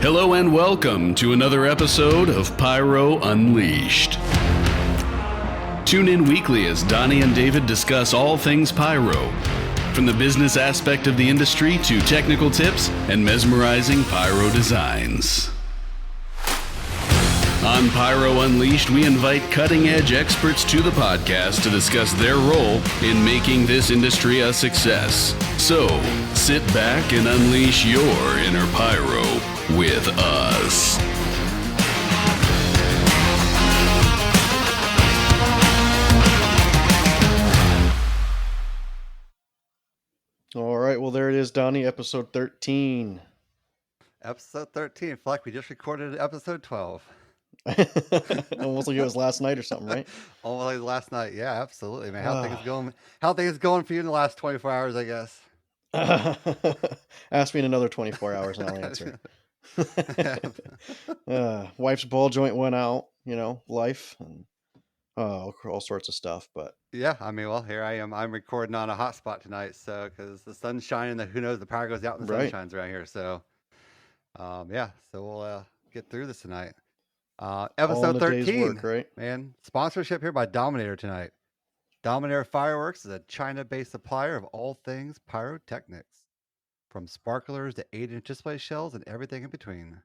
Hello and welcome to another episode of Pyro Unleashed. Tune in weekly as Donnie and David discuss all things pyro, from the business aspect of the industry to technical tips and mesmerizing pyro designs. On Pyro Unleashed, we invite cutting-edge experts to the podcast to discuss their role in making this industry a success. So, sit back and unleash your inner pyro with us. All right, well, there it is, Donnie, episode 13. Episode 13. I feel like we just recorded episode 12. Almost like it was last night or something, right? Almost like last night. Yeah, absolutely, man. How things going for you in the last 24 hours, I guess? Ask me in another 24 hours and I'll answer. Wife's ball joint went out, life, and all sorts of stuff. But yeah, I mean, well, here I am. I'm recording on a hotspot tonight, so because the sun's shining, who knows, the power goes out and the sun shines around here. So, so we'll get through this tonight. Episode 13, work, right? Man. Sponsorship here by Dominator tonight. Dominator Fireworks is a China-based supplier of all things pyrotechnics, from sparklers to 8-inch display shells and everything in between.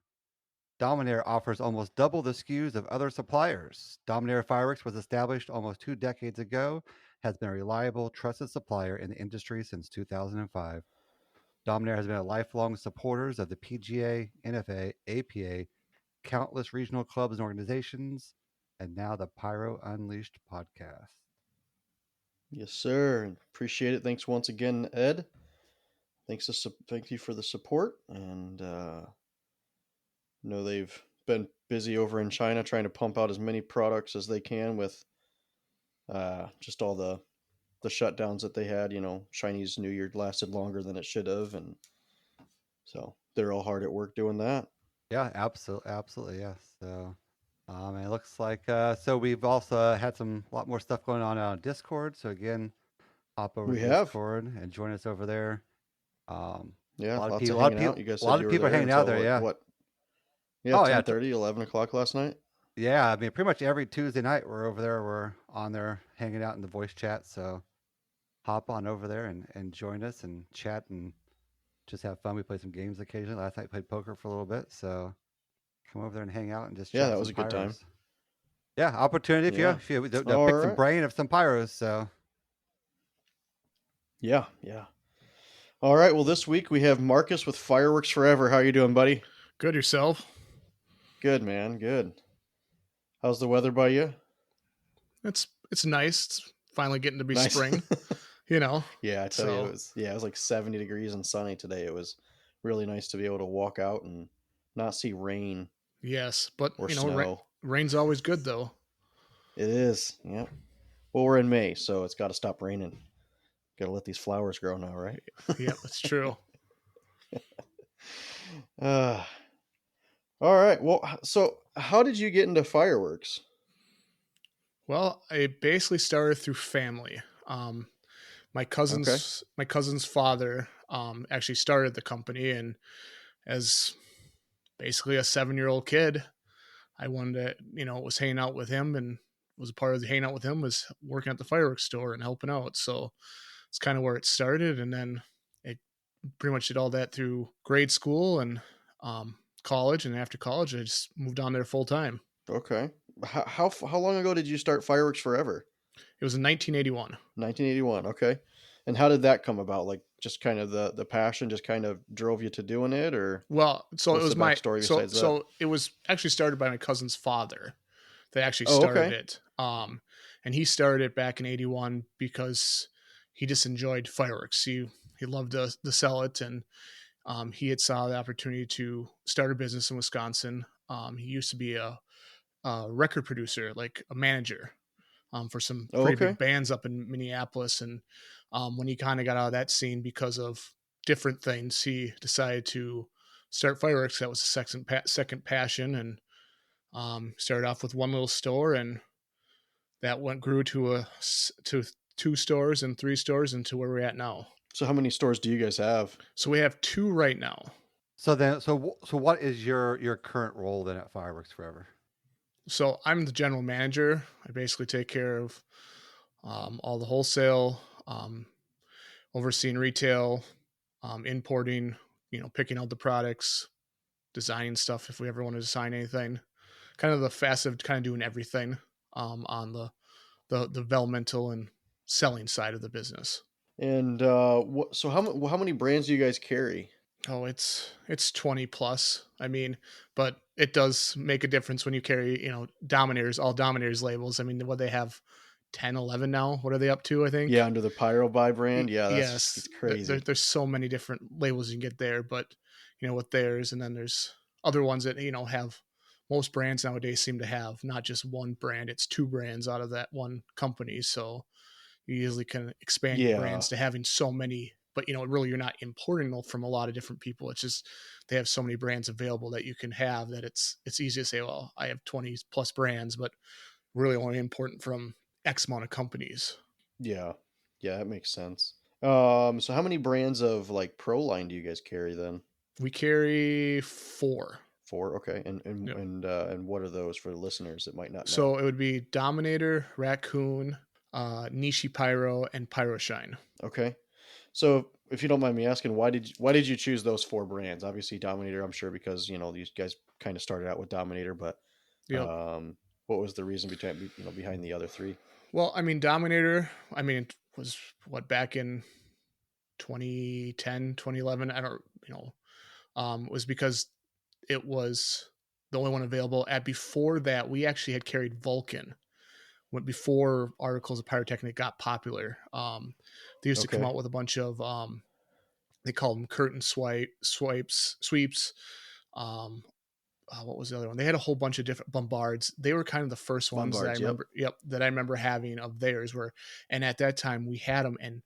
Dominator offers almost double the SKUs of other suppliers. Dominator Fireworks was established almost 2 decades ago, has been a reliable, trusted supplier in the industry since 2005. Dominator has been a lifelong supporter of the PGA, NFA, APA, countless regional clubs and organizations, and now the Pyro Unleashed podcast. Yes, sir. Appreciate it. Thanks once again, Ed. Thank you for the support. And they've been busy over in China trying to pump out as many products as they can with just all the shutdowns that they had. Chinese New Year lasted longer than it should have, and so they're all hard at work doing that. Yeah, absolutely, yeah. So, it looks like so we've also had a lot more stuff going on Discord. So again, hop over to Discord and join us over there. Yeah, a lot of people are hanging out there. Yeah. Yeah, 10:30, 11 o'clock last night. Yeah, I mean, pretty much every Tuesday night we're over there. We're on there hanging out in the voice chat. So hop on over there and join us and chat and just have fun. We play some games occasionally. Last night we played poker for a little bit. So come over there and hang out and just chat. Yeah, that was a good time. Yeah, opportunity if you pick some brain of some pyros. So yeah. All right. Well, this week we have Marcus with Fireworks Forever. How you doing, buddy? Good, yourself? Good, man. Good. How's the weather by you? It's nice. It's finally getting to be spring. Yeah, I tell you, it was like 70 degrees and sunny today. It was really nice to be able to walk out and not see rain. Yes, but snow. Rain's always good though. It is. Yeah. Well, we're in May, so it's got to stop raining. Got to let these flowers grow now, right? Yeah, that's true. All right. Well, so how did you get into fireworks? Well, I basically started through family. My cousin's father actually started the company, and as basically a 7-year-old kid, I wanted to, was hanging out with him, and was a part of the hanging out with him was working at the fireworks store and helping out. So it's kind of where it started, and then it pretty much did all that through grade school and college, and after college, I just moved on there full time. Okay. How long ago did you start Fireworks Forever? It was in 1981. 1981. Okay. And how did that come about? Like, just kind of the passion just kind of drove you to doing it, or? Well, so it was my story. So it was actually started by my cousin's father. They actually started it. And he started it back in 81 because he just enjoyed fireworks. He loved to sell it, and he had saw the opportunity to start a business in Wisconsin. He used to be a record producer, like a manager, for some pretty big bands up in Minneapolis. And when he kind of got out of that scene because of different things, he decided to start fireworks. That was a second passion, and started off with one little store, and that grew to 2 stores and 3 stores, and to where we're at now. So how many stores do you guys have? So we have 2 right now. So what is your current role then at Fireworks Forever? So I'm the general manager. I basically take care of all the wholesale, overseeing retail, importing, picking out the products, designing stuff if we ever want to design anything. Kind of the facet, kind of doing everything on the developmental and selling side of the business. And so how many brands do you guys carry? Oh, it's 20 plus. I mean, but it does make a difference when you carry, Dominators, all Dominators labels. I mean, what they have 10, 11 now. What are they up to, I think? Yeah, under the Pyro Buy brand. Yeah, it's Yes. crazy. There's so many different labels you can get there, but with theirs, and then there's other ones that, have most brands nowadays seem to have not just one brand, it's two brands out of that one company. So you usually can expand your Yeah. brands to having so many, but really you're not importing them from a lot of different people. It's just they have so many brands available that you can have that it's easy to say, well, I have 20 plus brands, but really only importing from X amount of companies. Yeah. Yeah, that makes sense. So how many brands of like Pro line do you guys carry then? We carry 4. 4, okay. Yep. And what are those for the listeners that might not know? So it would be Dominator, Raccoon, Nishi Pyro, and Pyro Shine. Okay. So if you don't mind me asking, why did you choose those 4 brands? Obviously Dominator, I'm sure because, these guys kind of started out with Dominator, but Yep. what was the reason behind the other 3? Well, I mean, Dominator, it was back in 2010, 2011. I don't, was because it was the only one available. Before that, we actually had carried Vulcan. Before articles of pyrotechnic got popular, they used to come out with a bunch of they called them curtain sweeps. What was the other one? They had a whole bunch of different bombards. They were kind of the first ones that I remember. Yep, that I remember having of theirs were, and at that time we had them, and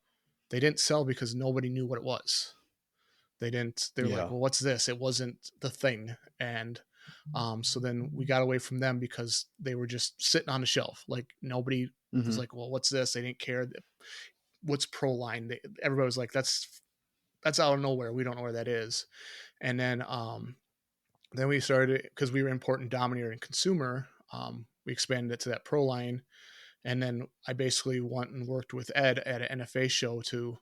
they didn't sell because nobody knew what it was. They didn't. They were like, "Well, what's this?" It wasn't the thing, and so then we got away from them because they were just sitting on the shelf. Like nobody was like, "Well, what's this?" They didn't care. What's Pro Line? Everybody was like, "That's out of nowhere. We don't know where that is." And then we started because we were importing Dominator and Consumer. We expanded it to that Pro Line, and then I basically went and worked with Ed at an NFA show to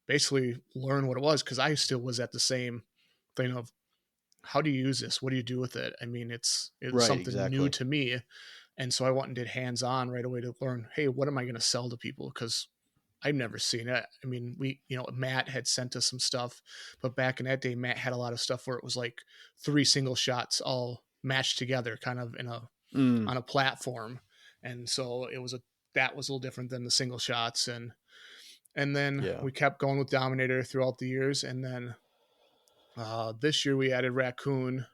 basically learn what it was because I still was at the same thing of how do you use this? What do you do with it? I mean, it's Right, something new to me. And so I went and did hands-on right away to learn, hey, what am I going to sell to people? Because I've never seen it. I mean, Matt had sent us some stuff, but back in that day, Matt had a lot of stuff where it was like 3 single shots all matched together kind of on a platform. And so that was a little different than the single shots. And then we kept going with Dominator throughout the years. And then this year we added Raccoon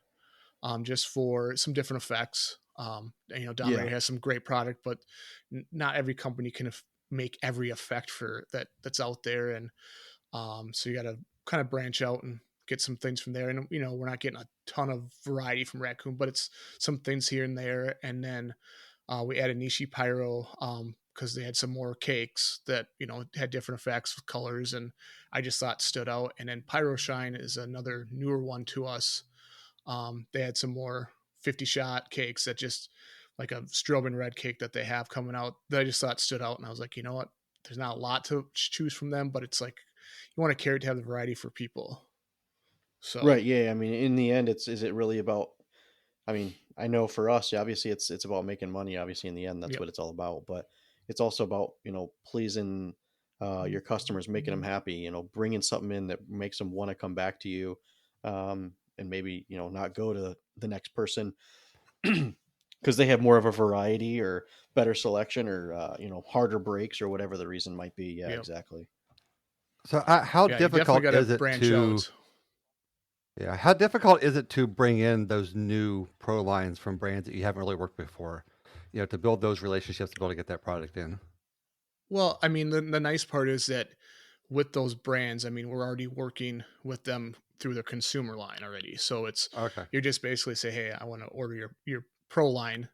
just for some different effects. Dominator has some great product, but not every company can make every effect for that's out there. And so you got to kind of branch out and get some things from there. And, we're not getting a ton of variety from Raccoon, but it's some things here and there. And then we added Nishi Pyro because they had some more cakes that, had different effects with colors. And I just thought stood out. And then Pyro Shine is another newer one to us. They had some more 50-shot cakes that just like a strobing red cake that they have coming out that I just thought stood out. And I was like, you know what? There's not a lot to choose from them, but it's like you want to carry to have the variety for people. So right, yeah. I mean, in the end, is it really about? I mean, I know for us, obviously, it's about making money. Obviously, in the end, that's what it's all about. But it's also about pleasing your customers, making them happy. Bringing something in that makes them want to come back to you, and maybe not go to the next person because they have more of a variety or better selection or harder breaks or whatever the reason might be. Yeah, exactly. So how difficult is it to? Out. Yeah, how difficult is it to bring in those new pro lines from brands that you haven't really worked before? To build those relationships to be able to get that product in. Well, I mean, the nice part is that with those brands, I mean, we're already working with them through their consumer line already. So it's you're just basically say, hey, I want to order your pro line,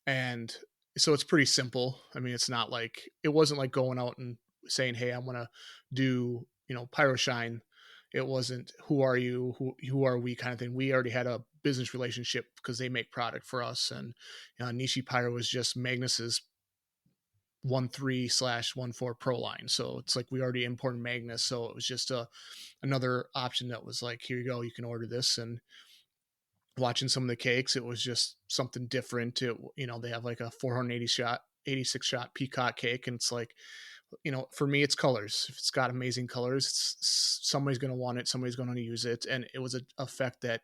and so it's pretty simple. I mean, it wasn't like going out and saying, hey, I want to do Pyro Shine. It wasn't who are you, who are we kind of thing. We already had a business relationship because they make product for us, and Nishi Pyro was just Magnus's 1.3/1.4 Pro line. So it's like we already imported Magnus, so it was just another option that was like, here you go, you can order this. And watching some of the cakes, it was just something different. They have like a 86 shot peacock cake, and it's like, for me, it's colors. If it's got amazing colors, somebody's going to want it, somebody's going to use it. And it was an effect that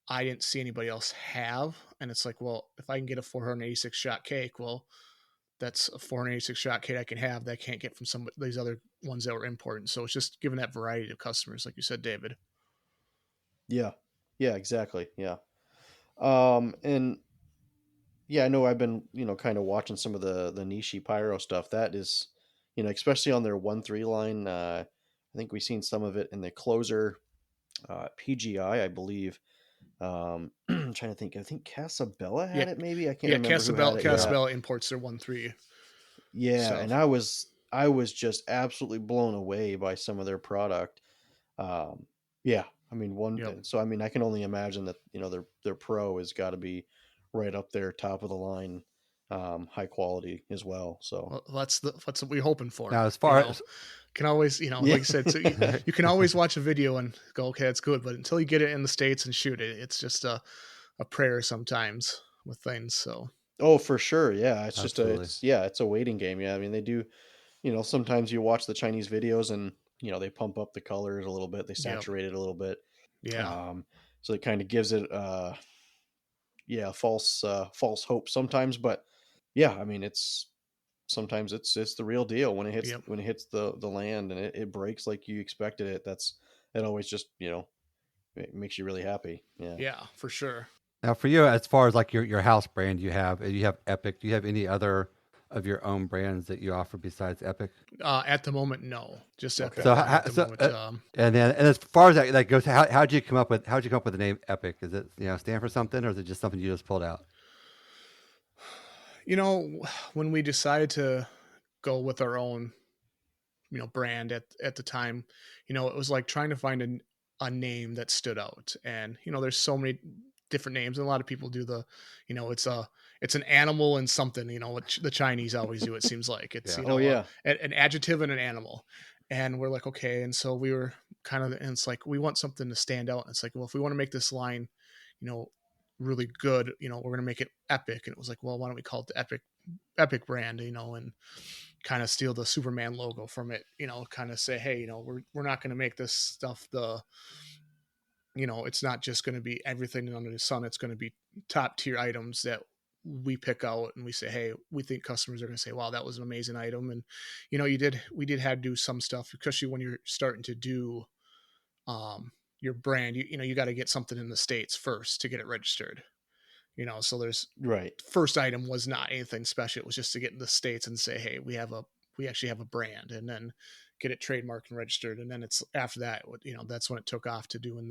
I didn't see anybody else have. And it's like, well, if I can get a 486 shot cake, well, that's a 486 shot cake I can have that I can't get from some of these other ones that were important. So it's just giving that variety to customers, like you said, David. Yeah, exactly. Yeah. And yeah, I know I've been, kind of watching some of the Nishi Pyro stuff. That is, especially on their 1.3 line. I think we've seen some of it in the closer PGI, I believe. I'm trying to think. I think Casabella had it. Maybe I can't remember who had it. Casabella imports their 1.3. Yeah, so. And I was just absolutely blown away by some of their product. Yeah, I mean So I mean, I can only imagine that their Pro has got to be right up there, top of the line, high quality as well. So that's what we're hoping for. Now, as far as can always, like I said, so you can always watch a video and go, okay, it's good. But until you get it in the States and shoot it, it's just a prayer sometimes with things. So. Oh, for sure. Yeah. It's Absolutely. just it's a waiting game. Yeah. I mean, they do, sometimes you watch the Chinese videos and, they pump up the colors a little bit. They saturate it a little bit. Yeah. So it kind of gives it, false hope sometimes, but yeah, I mean, sometimes it's the real deal when it hits the land and it breaks like you expected it. It always just, it makes you really happy. Yeah. Yeah, for sure. Now for you, as far as like your house brand, you have Epic. Do you have any other of your own brands that you offer besides Epic? At the moment, no, just Epic. So, and as far as that goes, how'd you come up with the name Epic? Is it stand for something, or is it just something you just pulled out? When we decided to go with our own, brand at the time, it was like trying to find a name that stood out. And, there's so many different names, and a lot of people do it's an animal and something, what the Chinese always do. It seems like it's, an adjective and an animal. And we're like, okay. And so we were and it's like, we want something to stand out. And it's like, well, if we want to make this line, really good, we're going to make it epic. And it was like, well, why don't we call it the epic brand, and kind of steal the Superman logo from it, kind of say, hey, we're not going to make this stuff it's not just going to be everything under the sun. It's going to be top tier items that we pick out and we say, hey, we think customers are going to say, wow, that was an amazing item. And, we did have to do some stuff, especially when you're starting to do your brand, you got to get something in the States first to get it registered, so there's first item was not anything special. It was just to get in the States and say, hey, we actually have a brand, and then get it trademarked and registered. And then it's after that, that's when it took off to doing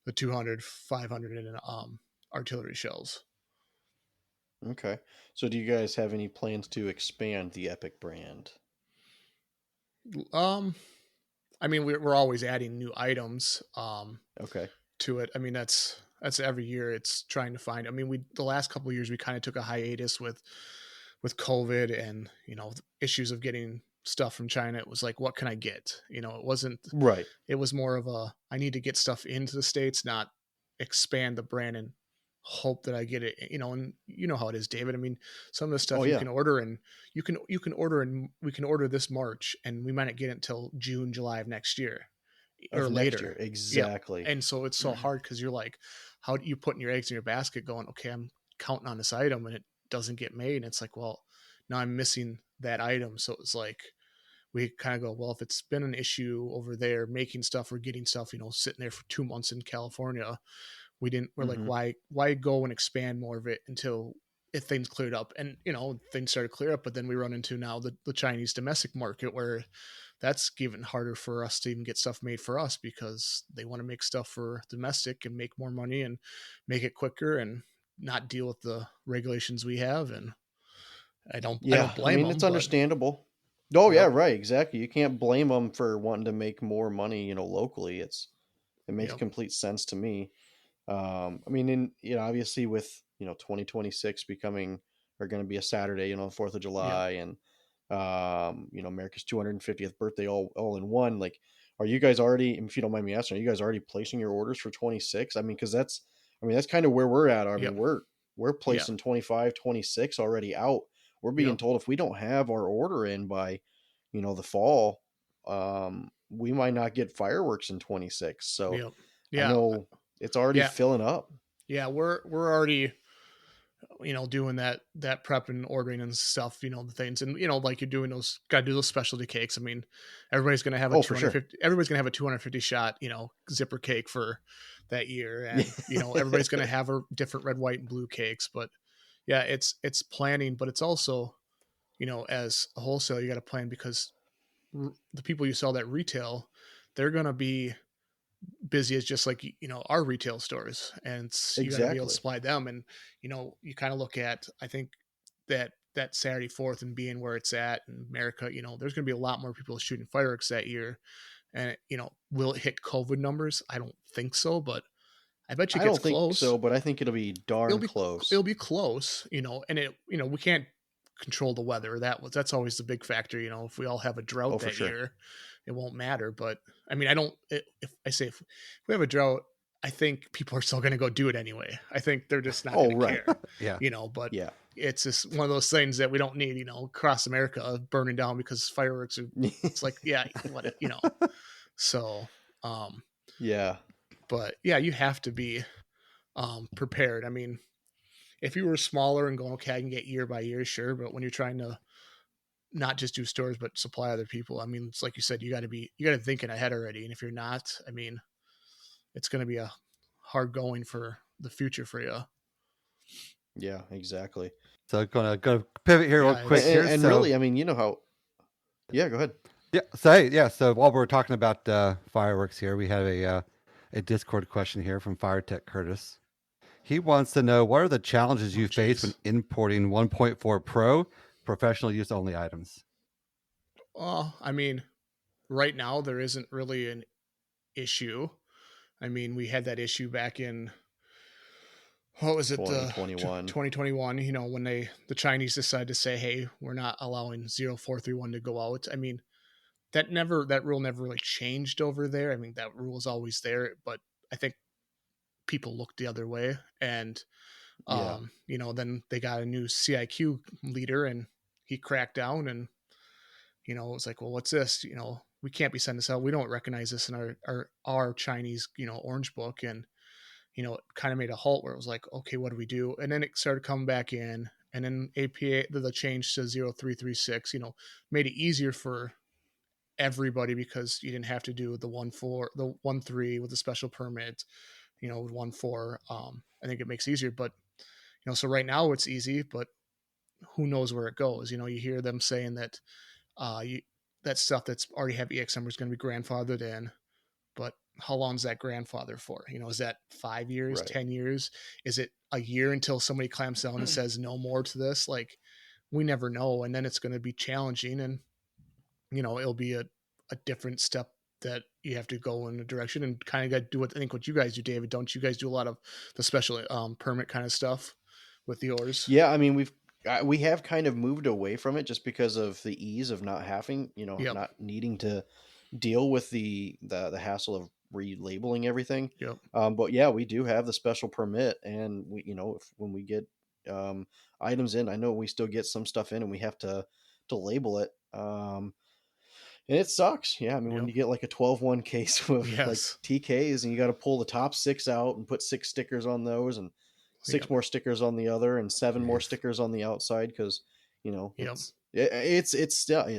the 200, 500 and artillery shells. Okay. So do you guys have any plans to expand the Epic brand? I mean, we're always adding new items okay. to it. I mean, that's every year it's trying to find. I mean, the last couple of years we kind of took a hiatus with COVID and, issues of getting stuff from China. It was like, what can I get? It wasn't right. It was more of I need to get stuff into the States, not expand the brand and hope that I get it, and how it is, David. I mean, some of the stuff can order, and you can order, and we can order this March, and we might not get it until June, July of next year or later. Exactly. Yeah. And so it's so hard because you're like, how do you put your eggs in your basket going, okay, I'm counting on this item and it doesn't get made. And it's like, well, now I'm missing that item. So it's like, we kind of go, well, if it's been an issue over there making stuff or getting stuff, sitting there for 2 months in California, we're like, why go and expand more of it until if things cleared up? And, things started to clear up, but then we run into now the Chinese domestic market where that's even harder for us to even get stuff made for us because they want to make stuff for domestic and make more money and make it quicker and not deal with the regulations we have. And I don't blame them. It's understandable. Oh yeah, Yep. right, exactly. You can't blame them for wanting to make more money, locally. It makes Yep. complete sense to me. I mean, obviously with 2026 becoming or going to be a Saturday, the 4th of Yep. July, and America's 250th birthday all in one. Like, are you guys already, if you don't mind me asking, are you guys already placing your orders for 26? I mean, because that's kind of where we're at. I mean, Yep. we're Yeah. placing 25, 26 already out. We're being Yep. told if we don't have our order in by, the fall, we might not get fireworks in 26. So Yep. I Yeah. know it's already Yeah. filling up. Yeah. We're already, doing that prep and ordering and stuff, the things, and like you're doing those, got to do those specialty cakes. I mean, everybody's gonna have a Oh, for sure. 250. Everybody's gonna have a 250 shot, zipper cake for that year, Yeah. and everybody's gonna have a different red, white, and blue cakes. But yeah, it's planning, but it's also, as a wholesale, you got to plan because the people you sell that retail, they're gonna be busy as just like our retail stores, and you got to be able to Exactly. supply them. And you kind of look at, I think that Saturday 4th and being where it's at in America, there's going to be a lot more people shooting fireworks that year. And will it hit COVID numbers? I don't think so, but I bet you it I gets don't think close. so, but I think it'll be darn close. It'll be close, and we can't control the weather. That's always the big factor. If we all have a drought Oh, for that sure. year, it won't matter. But I mean, if we have a drought, I think people are still going to go do it anyway. I think they're just not going to care. Yeah. But Yeah. it's just one of those things that we don't need, across America burning down because fireworks are, it's like, yeah, what, so, Yeah. but yeah, you have to be, prepared. I mean, if you were smaller and going, okay, I can get year by year, sure. But when you're trying to not just do stores, but supply other people, I mean, it's like you said, you got to thinking ahead already. And if you're not, I mean, it's going to be a hard going for the future for you. Yeah, exactly. So gonna pivot here real quick here. And really, I mean, how, yeah, go ahead. Yeah. So while we're talking about fireworks here, we have a Discord question here from FireTech Curtis. He wants to know, what are the challenges you face when importing 1.4 Pro professional use only items? I mean, right now there isn't really an issue. I mean, we had that issue back in, what was it, 2021. 2021, when the Chinese decided to say, hey, we're not allowing 0431 to go out. I mean, that rule never really changed over there. I mean, that rule is always there, but I think people looked the other way. And then they got a new CIQ leader and he cracked down, and it was like, well, what's this? We can't be sending this out. We don't recognize this in our Chinese, orange book. And it kind of made a halt where it was like, okay, what do we do? And then it started coming back in, and then APA, the change to 0336, made it easier for everybody because you didn't have to do the 1.3 with a special permit, with 1.4. I think it makes it easier, but so right now it's easy, but who knows where it goes? You hear them saying that that stuff that's already have EX number is going to be grandfathered in, but how long is that grandfather for? Is that 5 years, Right. 10 years? Is it a year until somebody clamps down and says no more to this? Like, we never know. And then it's going to be challenging, and it'll be a different step that you have to go in a direction and kind of got to do what you guys do, David. Don't you guys do a lot of the special permit kind of stuff with yours? Yeah, I mean, we have kind of moved away from it just because of the ease of not having, not needing to deal with the hassle of relabeling everything. Yep. But yeah, we do have the special permit, and we, when we get items in, I know we still get some stuff in and we have to label it. And it sucks. Yeah. I mean, when you get like a 12-1 case of like TKs and you got to pull the top 6 out and put 6 stickers on those and 6 more stickers on the other and 7 more stickers on the outside. Cause it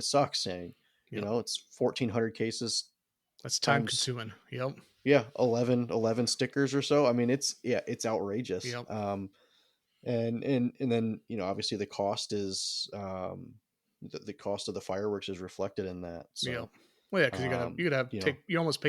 sucks. And it's 1,400 cases. That's time consuming. Yep. Yeah. 11 stickers or so. I mean, it's outrageous. Yep. And then, obviously the cost is, the cost of the fireworks is reflected in that. So, yeah. Well, yeah, because you're almost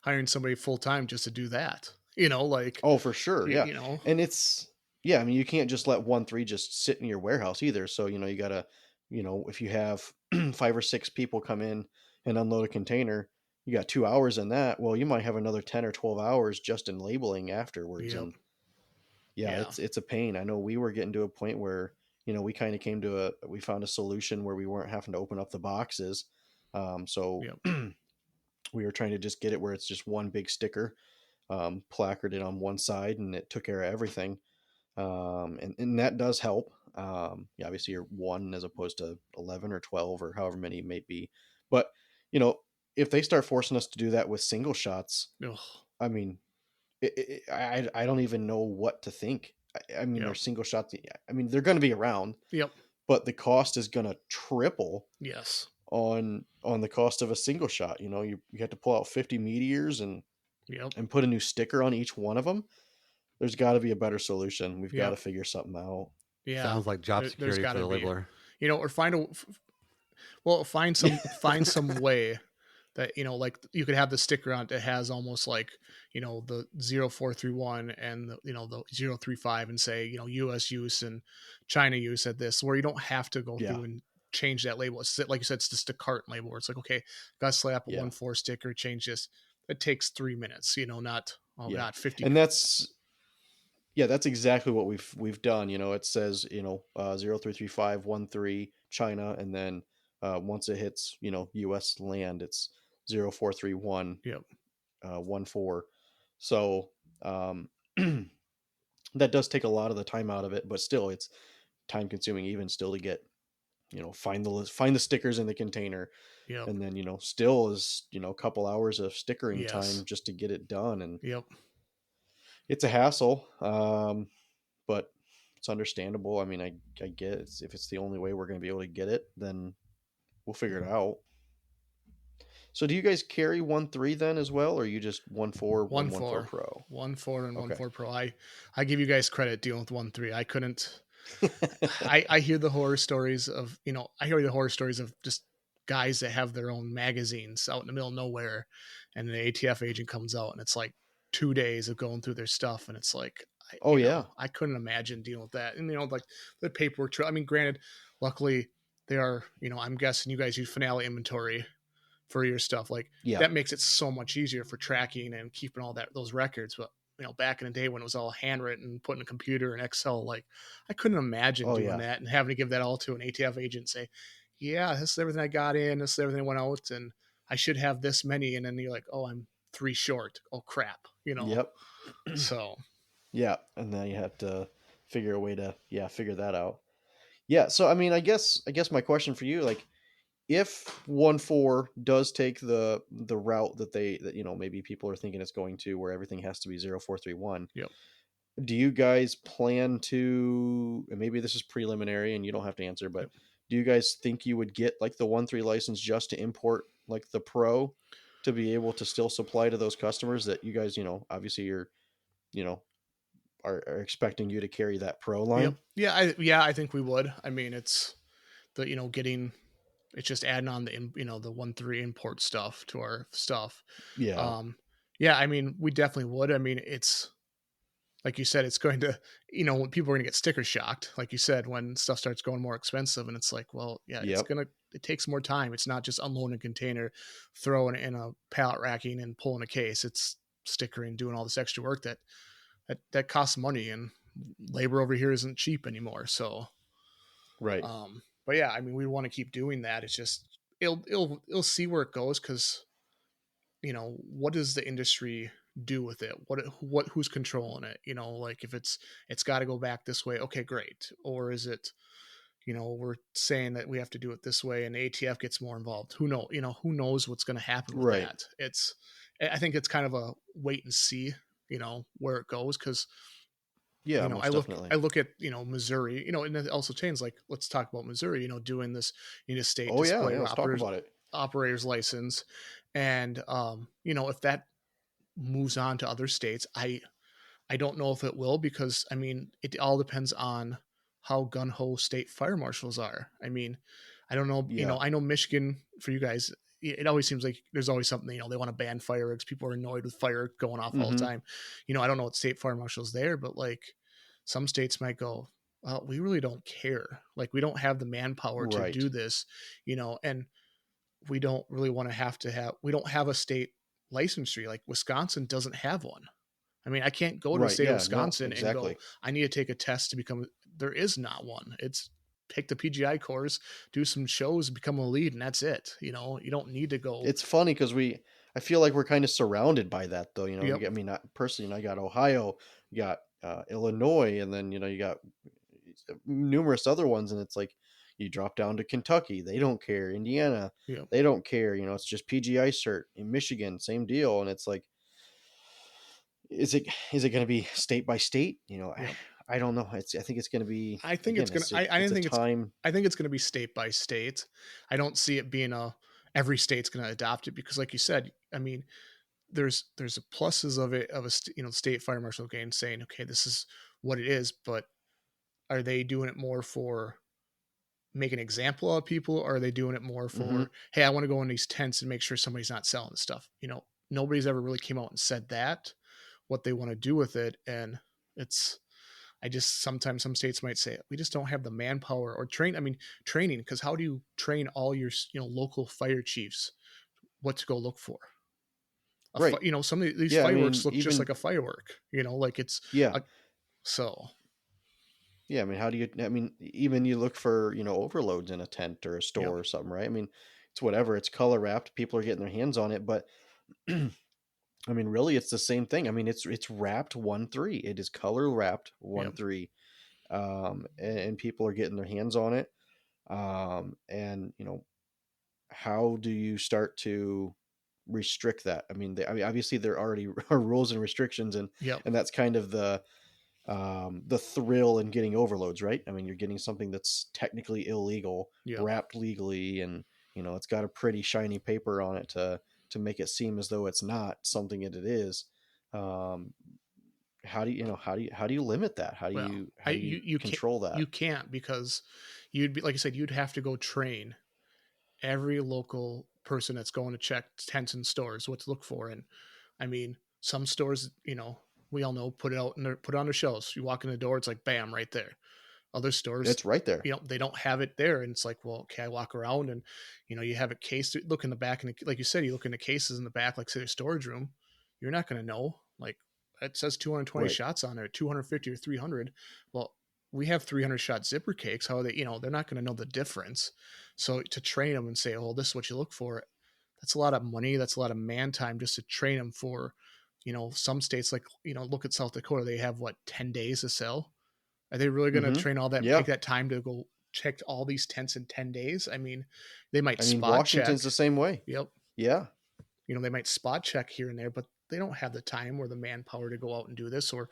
hiring somebody full time just to do that. Like, oh, for sure, yeah. And I mean, you can't just let 1.3 just sit in your warehouse either. So you gotta if you have 5 or 6 people come in and unload a container, you got 2 hours in that. Well, you might have another 10 or 12 hours just in labeling afterwards. Yep. And yeah, it's a pain. I know we were getting to a point where, we kind of we found a solution where we weren't having to open up the boxes. So we were trying to just get it where it's just one big sticker, placarded on one side, and it took care of everything. And that does help. Obviously you're one as opposed to 11 or 12 or however many it may be. But, if they start forcing us to do that with single shots, Ugh. I mean, I don't even know what to think. I mean, Yep. they're single shots. I mean, they're going to be around, Yep. but the cost is going to triple Yes. on the cost of a single shot. You have to pull out 50 meteors and put a new sticker on each one of them. There's got to be a better solution. We've got to figure something out. Yeah. Sounds like job security for the labeler. Or find some way that, like you could have the sticker on it that has almost like, the 0431 and the 035 and say, US use and China use at this, where you don't have to go through and change that label. It's like you said, it's just a carton label where it's like, okay, got to slap a 1-4 sticker, change this. It takes 3 minutes, not 50. And that's exactly what we've done. It says, 0335 13 China, and then once it hits, US land, it's 0431 14. So that does take a lot of the time out of it, but still it's time consuming even still to get, find the stickers in the container. And then, still is, a couple hours of stickering time just to get it done. And it's a hassle. But it's understandable. I mean, I get it. If it's the only way we're going to be able to get it, then we'll figure it out. So do you guys carry 1.3 then as well, or are you just 1.4, 1.4 Pro? 1.4 and 1.4 Pro. I give you guys credit dealing with 1.3. I couldn't. I hear the horror stories of just guys that have their own magazines out in the middle of nowhere, and the ATF agent comes out, and it's like 2 days of going through their stuff, and it's like, I couldn't imagine dealing with that. And like the paperwork. I mean, granted, luckily they are. I'm guessing you guys use Finale inventory for your stuff. Like that makes it so much easier for tracking and keeping all those records. But back in the day when it was all handwritten, put in a computer and Excel, like I couldn't imagine doing that and having to give that all to an ATF agent and say, yeah, this is everything I got in, this is everything I went out, and I should have this many. And then you're like, oh, I'm 3 short. Oh crap. Yep. So yeah. And then you have to figure a way to, figure that out. Yeah. So, I mean, I guess my question for you, like, if 1.4 does take the route that maybe people are thinking it's going to, where everything has to be 0431. Do you guys plan to, and maybe this is preliminary and you don't have to answer, but do you guys think you would get like the 1.3 license just to import like the Pro to be able to still supply to those customers that you guys, obviously you're, are expecting you to carry that Pro line? I think we would. I mean, it's the, it's just adding on the, the 1.3 import stuff to our stuff. I mean, we definitely would. I mean, it's like you said, it's going to, when people are going to get sticker shocked, like you said, when stuff starts going more expensive, and it's like, well, it takes more time. It's not just unloading a container, throwing it in a pallet racking and pulling a case. It's stickering, doing all this extra work that costs money, and labor over here isn't cheap anymore. So, right. But yeah, I mean, we want to keep doing that. It's just, it'll see where it goes. 'Cause what does the industry do with it? Who's controlling it? Like if it's got to go back this way. Okay, great. Or is it, we're saying that we have to do it this way and ATF gets more involved. Who knows what's going to happen with that? I think it's kind of a wait and see, where it goes. 'Cause I look at, Missouri, and it also changes. Like, let's talk about Missouri, doing this state display operators license. And, if that moves on to other states, I don't know if it will, because I mean, it all depends on how gun-ho state fire marshals are. I mean, I don't know, I know Michigan, for you guys, it always seems like there's always something, they want to ban fireworks. People are annoyed with fire going off all the time. I don't know what state fire marshals there, but like some states might go, we really don't care. Like, we don't have the manpower to Right. do this, and we don't really want we don't have a state licensure. Like, Wisconsin doesn't have one. I mean, I can't go to the Right. state of Yeah. No. Wisconsin and go, Exactly. I need to take a test to become. There is not one. It's take the PGI course, do some shows, become a lead, and that's it. You don't need to go. It's funny because I feel like we're kind of surrounded by that, though. Yep. I mean, not personally, I got Ohio, you got Illinois, and then you got numerous other ones, and it's like you drop down to Kentucky, they don't care. Indiana, Yep. they don't care. It's just PGI cert. In Michigan, same deal, and it's like, is it going to be state by state? Yep. I don't know. I think it's going to be. I think again, it's gonna. it's I it's think a it's. time. I think it's going to be state by state. I don't see it being every state's going to adopt it, because, like you said, I mean, there's pluses of it, of a state fire marshal again saying, okay, this is what it is, but are they doing it more for make an example of people, or are they doing it more for, hey, I want to go in these tents and make sure somebody's not selling this stuff? Nobody's ever really came out and said that, what they want to do with it. And sometimes some states might say, we just don't have the manpower or training, because how do you train all your, local fire chiefs what to go look for? Right. Some of these fireworks look just like a firework, like it's, yeah. So. Yeah. I mean, how do you, even you look for, overloads in a tent or a store or something, right? I mean, it's whatever, it's color wrapped. People are getting their hands on it, but really it's the same thing. It's wrapped 1-3. It is color wrapped 1-3. And people are getting their hands on it. And how do you start to restrict that? Obviously there already are rules and restrictions, and that's kind of the thrill in getting overloads, right? You're getting something that's technically illegal, wrapped legally, and it's got a pretty shiny paper on it to make it seem as though it's not something that it is. How do you limit that? How do you control that? You can't, because you'd be, like I said, you'd have to go train every local person that's going to check tents and stores what to look for. And some stores, we all know, put it on their shelves. You walk in the door, it's like, bam, right there. Other stores, it's right there. They don't have it there, and it's like, well, okay, I walk around and you have it cased. Look in the back, and like you said, you look in the cases in the back, like say a storage room. You're not going to know. Like, it says 220 shots on there, 250 or 300. Well, we have 300 shot zipper cakes. How are they? They're not going to know the difference. So to train them and say, oh, this is what you look for, that's a lot of money. That's a lot of man time just to train them for. Some states, like, look at South Dakota, they have 10 days to sell. Are they really going to train all that, take that time to go check all these tents in 10 days? They might spot Washington's check. The same way. Yep. Yeah. They might spot check here and there, but they don't have the time or the manpower to go out and do this. Or,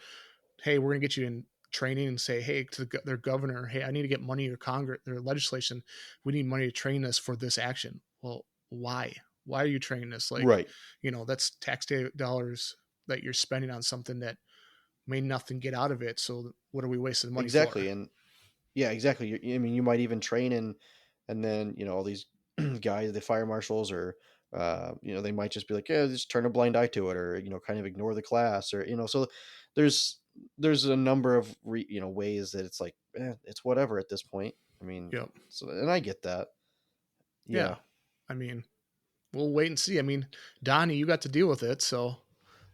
hey, we're going to get you in training and say, hey, to their governor, hey, I need to get money, or Congress, their legislation, we need money to train us for this action. Well, why? Why are you training us? Like, right. That's taxpayer dollars that you're spending on something that may nothing get out of it. So what are we wasting money exactly. for? And yeah, exactly. You might even train and then, all these guys, the fire marshals, or, they might just be like, yeah, just turn a blind eye to it, or, kind of ignore the class, or, so there's a number of, ways that it's like, it's whatever at this point. So, and I get that. Yeah. We'll wait and see. Donnie, you got to deal with it. So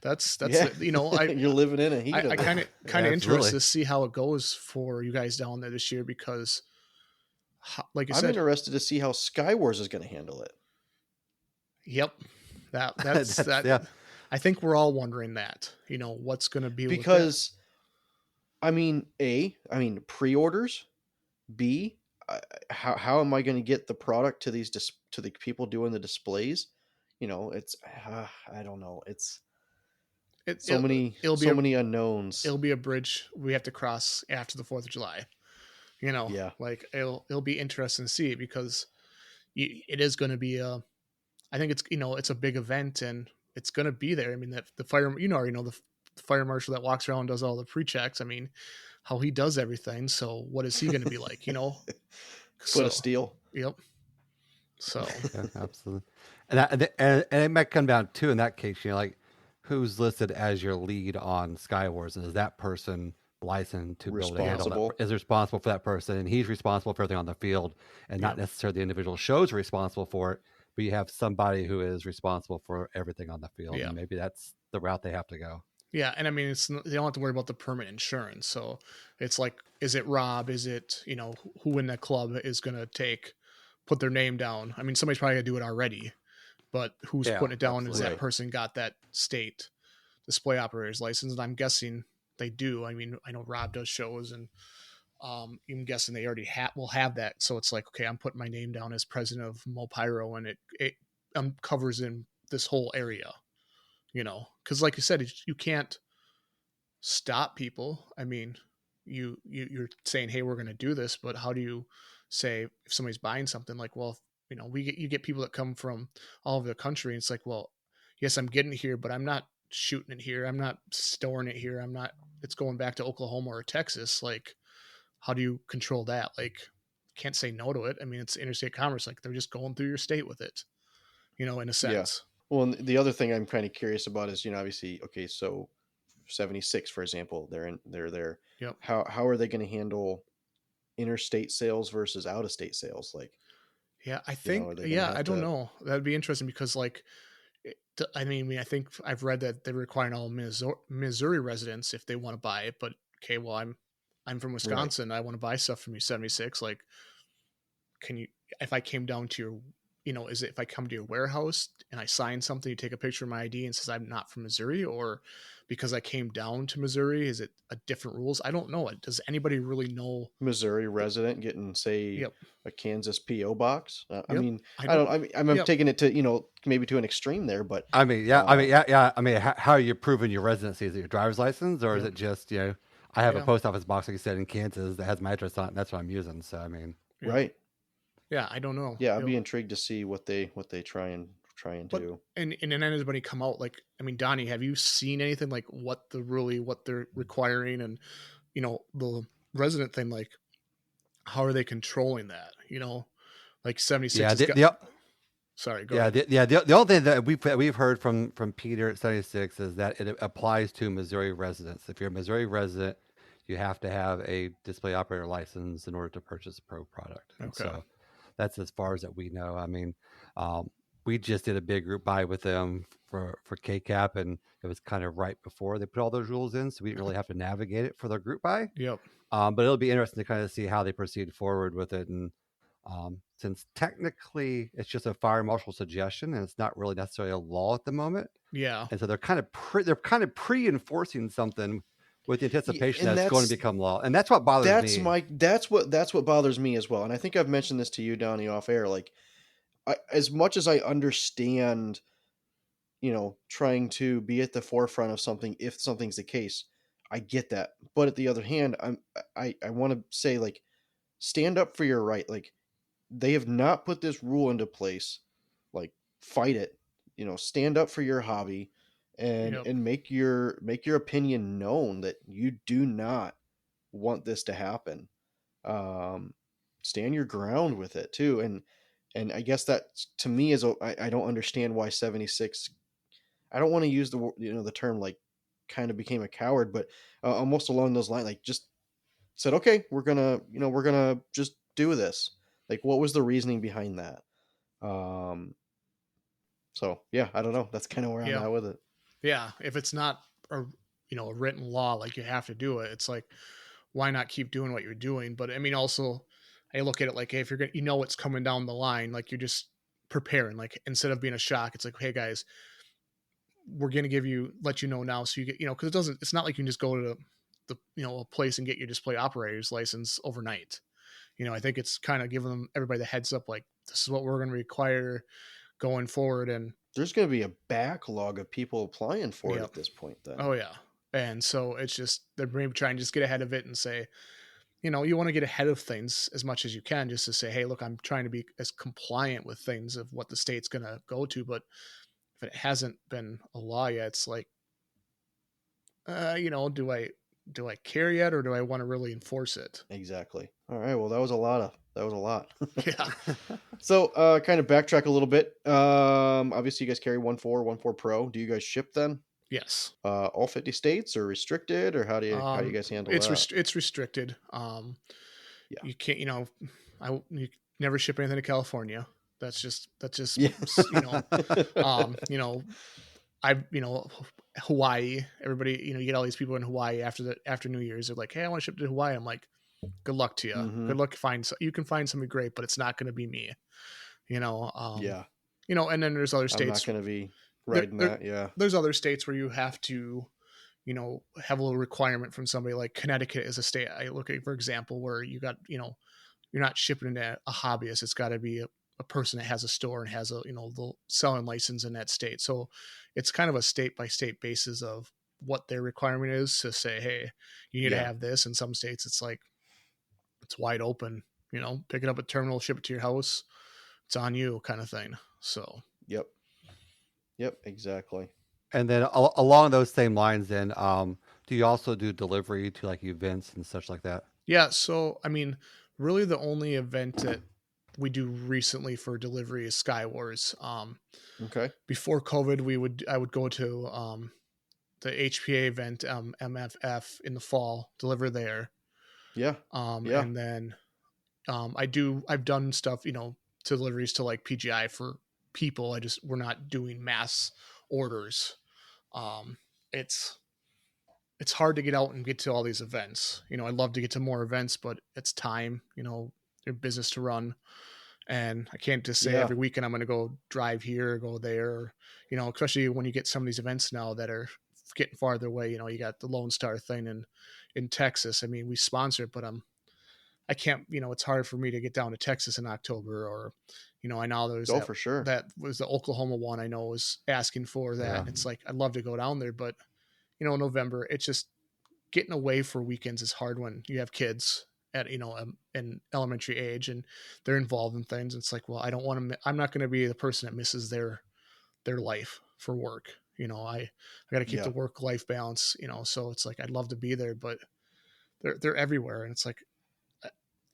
that's you're living in it. I kind of interested to see how it goes for you guys down there this year, because like you said, I'm interested to see how Skywars is going to handle it. Yep. That's that. Yeah. I think we're all wondering that, what's going to be, because pre-orders, B, how am I going to get the product to to the people doing the displays? It's I don't know. It's so many unknowns. It'll be a bridge we have to cross after the 4th of July. Yeah. Like it'll be interesting to see it, because it is going to be I think it's, it's a big event, and it's going to be there. That the fire, the fire marshal that walks around and does all the pre-checks. How he does everything. So what is he going to be like, Foot of steel. Yep. So yeah, absolutely. And it might come down to, in that case, like, who's listed as your lead on Skywars, and is that person license to be able to handle that, is responsible for that person, and he's responsible for everything on the field, and not necessarily the individual shows are responsible for it, but you have somebody who is responsible for everything on the field. And maybe that's the route they have to go. Yeah, and I mean, they don't have to worry about the permit insurance. So it's like, is it Rob? Is it, who in that club is going to put their name down? I mean, somebody's probably going to do it already, but who's putting it down? Is that person got that state display operator's license? And I'm guessing they do. I mean, I know Rob does shows, and I'm guessing they already will have that. So it's like, okay, I'm putting my name down as president of Mopyro, and it covers in this whole area. Because like you said, you can't stop people. I mean, you're saying, hey, we're going to do this, but how do you say if somebody's buying something? Like, well, you get people that come from all over the country, and it's like, well, yes, I'm getting it here, but I'm not shooting it here. I'm not storing it here. It's going back to Oklahoma or Texas. Like, how do you control that? Like, can't say no to it. I mean, it's interstate commerce. Like, they're just going through your state with it, in a sense. Yeah. Well, and the other thing I'm kind of curious about is, obviously, okay, so 76, for example, they're there. Yep. How are they going to handle interstate sales versus out of state sales? Like, yeah, I think, I don't know. That'd be interesting because, like, I mean, I think I've read that they're requiring all Missouri residents if they want to buy it. But okay, well, I'm from Wisconsin. Right. I want to buy stuff from you, 76. Like, can you? If I came down to your, is it if I come to your warehouse and I sign something, you take a picture of my ID and says I'm not from Missouri, or because I came down to Missouri, is it a different rules? I don't know. Does anybody really know? Missouri resident getting, say, a Kansas PO box? I mean, I'm Yep. taking it to, maybe to an extreme there, but I mean, how are you proving your residency? Is it your driver's license, or is it just, I have a post office box, like you said, in Kansas that has my address on it, and that's what I'm using. So, I mean, right. Yeah, I don't know. Yeah, I'd be intrigued to see what they try and do. And then anybody come out, like, I mean, Donnie, have you seen anything like what they're requiring, and the resident thing, like, how are they controlling that? Like 76. Sorry, go ahead. The only thing that we've heard from Peter at 76 is that it applies to Missouri residents. If you're a Missouri resident, you have to have a display operator license in order to purchase a Pro product. Okay. So that's as far as that we know. I mean, we just did a big group buy with them for KCAP, and it was kind of right before they put all those rules in, so we didn't really have to navigate it for their group buy. Yep. But it'll be interesting to kind of see how they proceed forward with it. And since technically it's just a fire marshal suggestion and it's not really necessarily a law at the moment. Yeah. And so they're kind of pre-enforcing something with the anticipation that it's going to become law. And that's what bothers me. That's what bothers me as well. And I think I've mentioned this to you, Donnie, off air. Like, as much as I understand, trying to be at the forefront of something, if something's the case, I get that. But at the other hand, I want to say, like, stand up for your right. Like, they have not put this rule into place. Like, fight it. Stand up for your hobby, and make your opinion known that you do not want this to happen. Stand your ground with it too, and I guess that, to me, is I don't understand why 76. I don't want to use the term, like, kind of became a coward, but almost along those lines, like, just said, okay, we're gonna just do this. Like, what was the reasoning behind that? So yeah, I don't know. That's kind of where I'm at with it. Yeah, if it's not a written law, like, you have to do it, it's like, why not keep doing what you're doing? But I mean, also, I look at it like, hey, if you're gonna, what's coming down the line, like, you're just preparing. Like, instead of being a shock, it's like, hey guys, we're gonna let you know now, so you get, because it's not like you can just go to a place and get your display operator's license overnight. I think it's kind of giving everybody the heads up, like, this is what we're going to require going forward. And there's going to be a backlog of people applying for it at this point then. Oh yeah. And so it's just, they're maybe trying to just get ahead of it and say, you want to get ahead of things as much as you can, just to say, hey, look, I'm trying to be as compliant with things of what the state's going to go to. But if it hasn't been a law yet, it's like, do I care yet, or do I want to really enforce it? Exactly. All right. Well, that was a lot. Yeah. So, kind of backtrack a little bit. Obviously you guys carry 1.4 Pro. Do you guys ship then? Yes. All 50 states or restricted, or how do you guys handle that? It's restricted. Yeah. You can't, you never ship anything to California. That's just, Yeah. you know, Hawaii, everybody, you get all these people in Hawaii after New Year's. They're like, hey, I want to ship to Hawaii. I'm like, good luck to you. Mm-hmm. Good luck. You can find something great, but it's not going to be me, Yeah. And then there's other I'm not states. going to be riding that. Yeah. There's other states where you have to, have a little requirement from somebody. Like Connecticut is a state I look at, for example, where you got, you're not shipping to a hobbyist. It's got to be a person that has a store and has a, the selling license in that state. So it's kind of a state by state basis of what their requirement is to say, hey, you need to have this. In some states, it's like, it's wide open, pick it up at terminal, ship it to your house. It's on you kind of thing. So, Yep, exactly. And then along those same lines, then, do you also do delivery to like events and such like that? Yeah. So, really the only event that we do recently for delivery is Sky Wars. Okay. Before COVID, I would go to the HPA event, MFF in the fall, deliver there. Yeah. And then I've done stuff, deliveries to like PGI for people. We're not doing mass orders. It's hard to get out and get to all these events. I'd love to get to more events, but it's time, your business to run. And I can't just say every weekend I'm going to go drive here or go there, especially when you get some of these events now that are getting farther away. You got the Lone Star thing in Texas. We sponsor it, but I can't, it's hard for me to get down to Texas in October, or, I know there's for sure. That was the Oklahoma one I know was asking for that. Yeah. And it's like, I'd love to go down there, but November, it's just getting away for weekends is hard when you have kids at, an elementary age and they're involved in things. It's like, well, I'm not going to be the person that misses their life for work. I got to keep the work life balance, so it's like, I'd love to be there, but they're everywhere. And it's like,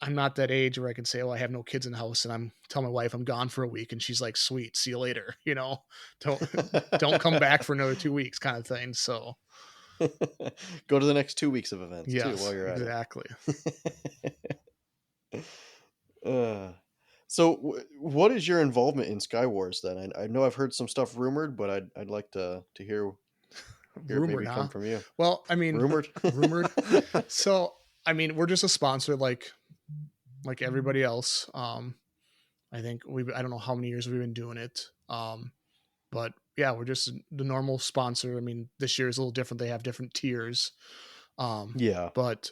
I'm not that age where I can say, oh, I have no kids in the house, and I'm telling my wife I'm gone for a week, and she's like, sweet, see you later. Don't come back for another 2 weeks kind of thing. So go to the next 2 weeks of events too while you're at exactly. it. So what is your involvement in Sky Wars then? I know I've heard some stuff rumored, but I'd like to hear rumored, come from you. Well, rumored. So, we're just a sponsor like everybody else. I think I don't know how many years we've been doing it. But yeah, we're just the normal sponsor. This year is a little different. They have different tiers. But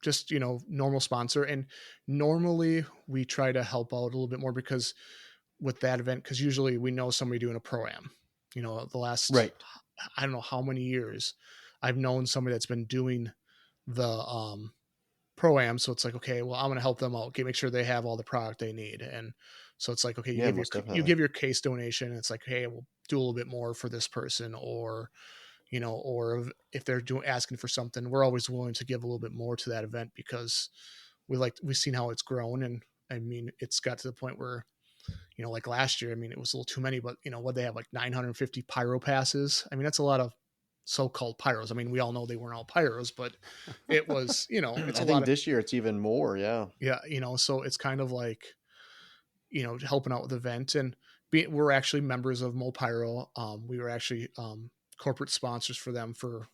just, normal sponsor. And normally we try to help out a little bit more because with that event, because usually we know somebody doing a pro-am, the last, I don't know how many years I've known somebody that's been doing the, pro-am. So it's like, okay, well, I'm going to help them out, make sure they have all the product they need. And so it's like, okay, you give your case donation. And it's like, hey, we'll do a little bit more for this person, or, or if they're asking for something, we're always willing to give a little bit more to that event because we've seen how it's grown. And it's got to the point where, like last year, it was a little too many, but what they have, like 950 pyro passes. That's a lot of so-called pyros. We all know they weren't all pyros, but it was, it's I think this year it's even more. Yeah. So it's kind of like, helping out with the event, and we're actually members of Mopyro. We were actually corporate sponsors for them for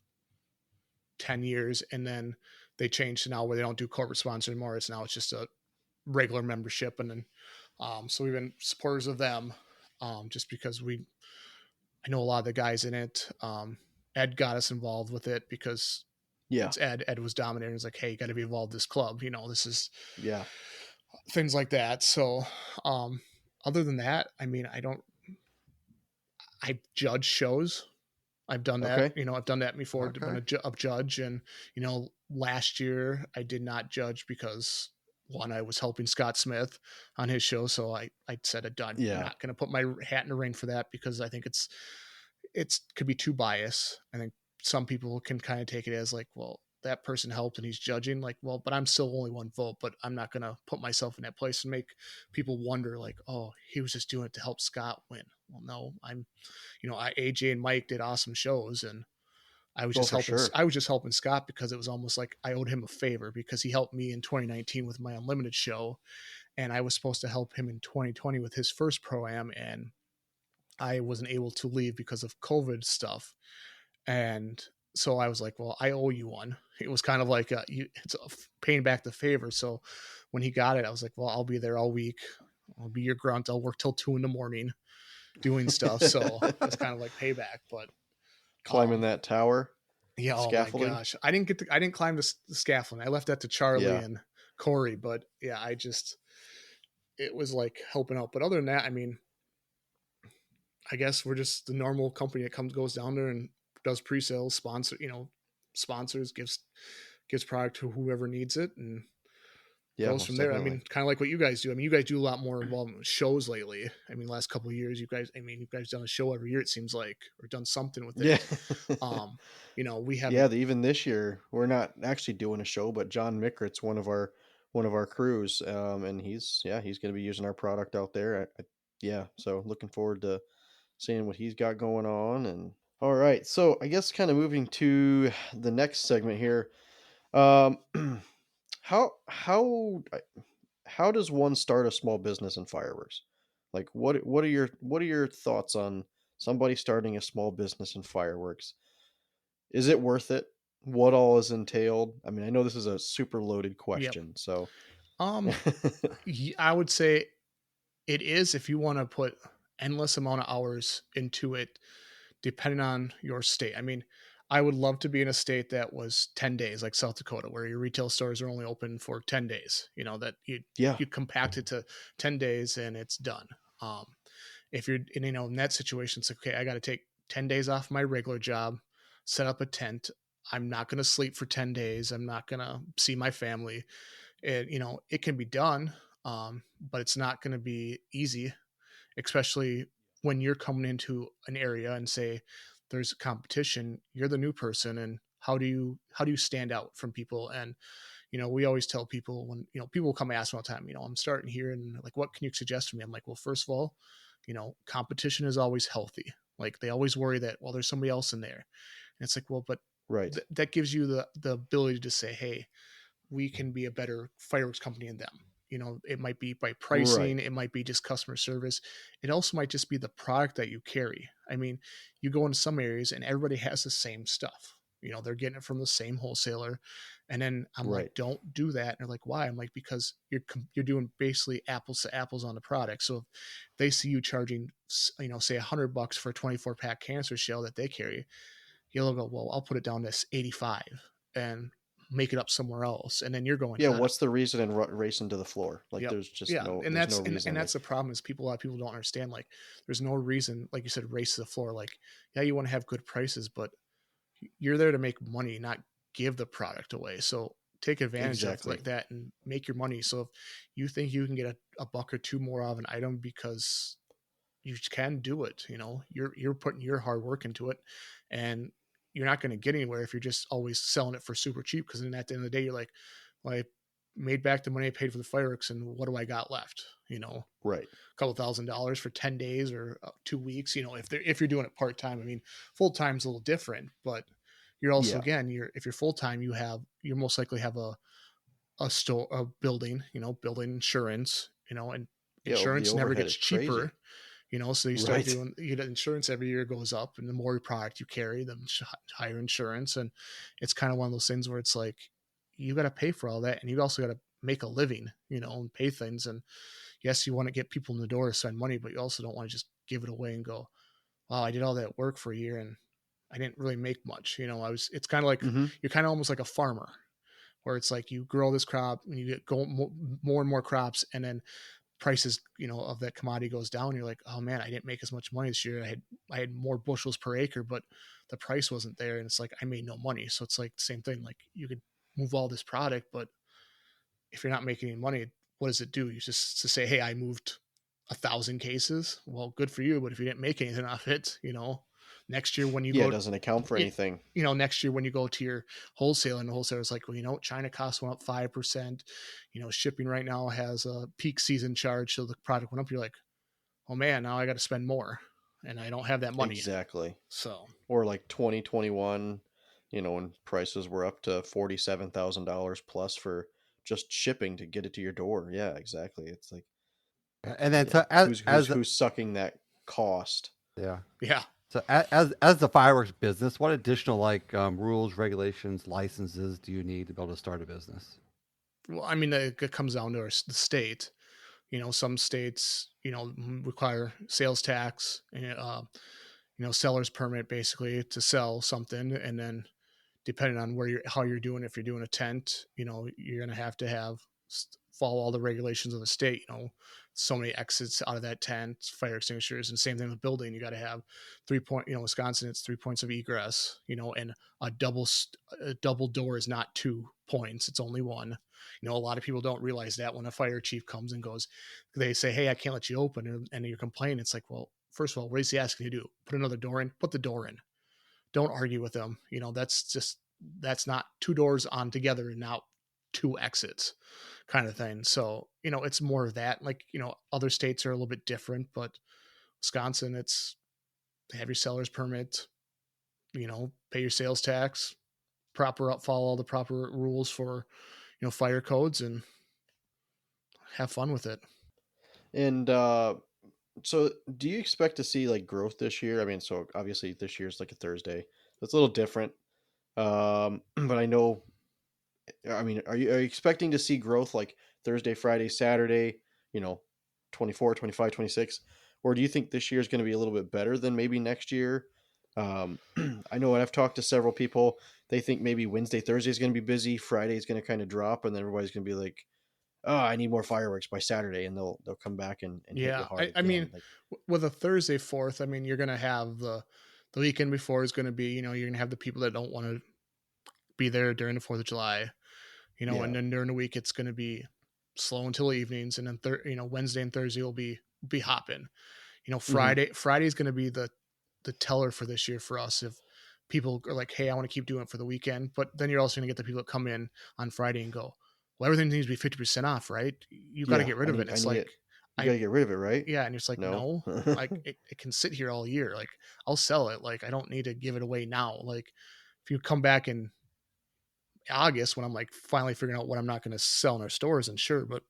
10 years. And then they changed to now where they don't do corporate sponsor anymore. It's just a regular membership. And then, so we've been supporters of them, just because I know a lot of the guys in it. Ed got us involved with it because it's Ed was dominating. It's like, hey, you got to be involved in this club. This is things like that. So, other than that, I judge shows. I've done that, I've done that before, been a judge. And, last year I did not judge because one, I was helping Scott Smith on his show. So I said, I'm not going to put my hat in the ring for that because I think it could be too biased. I think some people can kind of take it as like, well, that person helped and he's judging, like, well, but I'm still only one vote, but I'm not going to put myself in that place and make people wonder like, oh, he was just doing it to help Scott win. Well, no, AJ and Mike did awesome shows, and I was I was just helping Scott because it was almost like I owed him a favor because he helped me in 2019 with my Unlimited show. And I was supposed to help him in 2020 with his first Pro-Am, and I wasn't able to leave because of COVID stuff. And so I was like, well, I owe you one. It was kind of like, it's paying back the favor. So when he got it, I was like, well, I'll be there all week. I'll be your grunt. I'll work till 2 a.m. doing stuff. So it's kind of like payback, but climbing that tower. Yeah. Scaffolding. Oh my gosh. I didn't climb the scaffolding. I left that to Charlie and Corey, but yeah, it was like helping out. But other than that, I mean, I guess we're just the normal company that goes down there and does pre-sales, sponsors, gives product to whoever needs it, and goes from there. Definitely. I mean, kind of like what you guys do. I mean, you guys do a lot more involvement with shows lately. I mean, last couple of years, you guys done a show every year, it seems like, or done something with it. Yeah. We have. Yeah, even this year, we're not actually doing a show, but John Mickrit's one of our crews, and he's going to be using our product out there. So looking forward to seeing what he's got going on. And all right, so I guess kind of moving to the next segment here. How does one start a small business in fireworks? Like, what are your thoughts on somebody starting a small business in fireworks? Is it worth it? What all is entailed? I mean, I know this is a super loaded question. Yep. So, I would say it is if you want to put endless amount of hours into it, depending on your state. I mean, I would love to be in a state that was 10 days, like South Dakota, where your retail stores are only open for 10 days, that you compact it to 10 days and it's done. If you're in that situation, it's okay, I got to take 10 days off my regular job, set up a tent. I'm not going to sleep for 10 days. I'm not going to see my family. It can be done, but it's not going to be easy, especially when you're coming into an area and say there's competition, you're the new person. And how do you stand out from people? And, we always tell people when, people come ask me all the time, I'm starting here and like, what can you suggest to me? I'm like, well, first of all, competition is always healthy. Like they always worry that, well, there's somebody else in there. And it's like, well, but right. That gives you the ability to say, hey, we can be a better fireworks company than them. It might be by pricing. Right. It might be just customer service. It also might just be the product that you carry. I mean, you go into some areas and everybody has the same stuff. They're getting it from the same wholesaler. And then I'm like, don't do that. And they're like, why? I'm like, because you're doing basically apples to apples on the product. So if they see you charging, say $100 for a 24 pack canister shell that they carry, you'll go, well, I'll put it down to 85 and make it up somewhere else. And then you're going, what's the reason in racing to the floor? Like there's just no reason. And that's the problem is a lot of people don't understand. Like there's no reason, like you said, race to the floor. Like, yeah, you want to have good prices, but you're there to make money, not give the product away. So take advantage of like that and make your money. So if you think you can get a buck or two more out of an item because you can do it, you're putting your hard work into it, and you're not going to get anywhere if you're just always selling it for super cheap. Because then at the end of the day, you're like, well, I made back the money I paid for the fireworks, and what do I got left? Right. A couple $1,000 for 10 days or 2 weeks. If you're doing it part time, I mean, full time's a little different, but you're also if you're full time, you most likely have a store, a building, building insurance, and insurance never gets cheaper. Crazy. So you start doing, insurance every year goes up, and the more product you carry, the higher insurance. And it's kind of one of those things where it's like, you got to pay for all that. And you also got to make a living, and pay things. And yes, you want to get people in the door to spend money, but you also don't want to just give it away and go, wow, I did all that work for a year and I didn't really make much. It's kind of like, you're kind of almost like a farmer where it's like you grow this crop and you get more and more crops, and then prices, of that commodity goes down. You're like, oh man, I didn't make as much money this year. I had more bushels per acre, but the price wasn't there. And it's like, I made no money. So it's like the same thing. Like you could move all this product, but if you're not making any money, what does it do? You just to say, hey, I moved 1,000 cases. Well, good for you. But if you didn't make anything off it, Next year when you it go, doesn't account for anything. Next year when you go to your wholesaler, and the wholesaler's like, well, China costs went up 5%. Shipping right now has a peak season charge, so the product went up. You're like, oh man, now I got to spend more, and I don't have that money. Exactly. So, or like 2021, when prices were up to $47,000 plus for just shipping to get it to your door. Yeah, exactly. It's like, And then so who's sucking that cost? Yeah. So as the fireworks business, what additional rules, regulations, licenses do you need to be able to start a business? Well, I mean, it comes down to the state. Some states, require sales tax, seller's permit basically to sell something, and then depending on how you're doing, if you're doing a tent, you're going to have follow all the regulations of the state, so many exits out of that tent, fire extinguishers, and same thing with building. You got to have 3 point, Wisconsin, it's 3 points of egress, and a double door is not 2 points. It's only one. A lot of people don't realize that when a fire chief comes and goes, they say, hey, I can't let you open. And you're complaining. It's like, well, first of all, what is he asking you to do? Put another door in, put the door in. Don't argue with them. That's not 2 doors on together and now 2 exits kind of thing. So, it's more of that. Like, other states are a little bit different, but Wisconsin, it's have your seller's permit, pay your sales tax, follow all the proper rules for, fire codes, and have fun with it. And so do you expect to see like growth this year? I mean, so obviously this year's like a Thursday. It's a little different. But I know, I mean, are you expecting to see growth like Thursday, Friday, Saturday, 24, 25, 26? Or do you think this year is going to be a little bit better than maybe next year? I know I've talked to several people. They think maybe Wednesday, Thursday is going to be busy. Friday is going to kind of drop, and then everybody's going to be like, "Oh, I need more fireworks by Saturday," and they'll come back and hit you hard. I mean, with a Thursday 4th, I mean, you're going to have the weekend before is going to be, you're going to have the people that don't want to be there during the 4th of July, and then during the week it's going to be slow until evenings, and then Wednesday and Thursday will be hopping. Friday is going to be the teller for this year for us. If people are like, hey, I want to keep doing it for the weekend, but then you're also going to get the people that come in on Friday and go, well, everything needs to be 50% off, right? You got to get rid of it. It's like, you got to get rid of it, right? Yeah. And it's like, no, like it can sit here all year. Like, I'll sell it. Like, I don't need to give it away now. Like, if you come back in August when I'm like finally figuring out what I'm not going to sell in our stores, and sure, but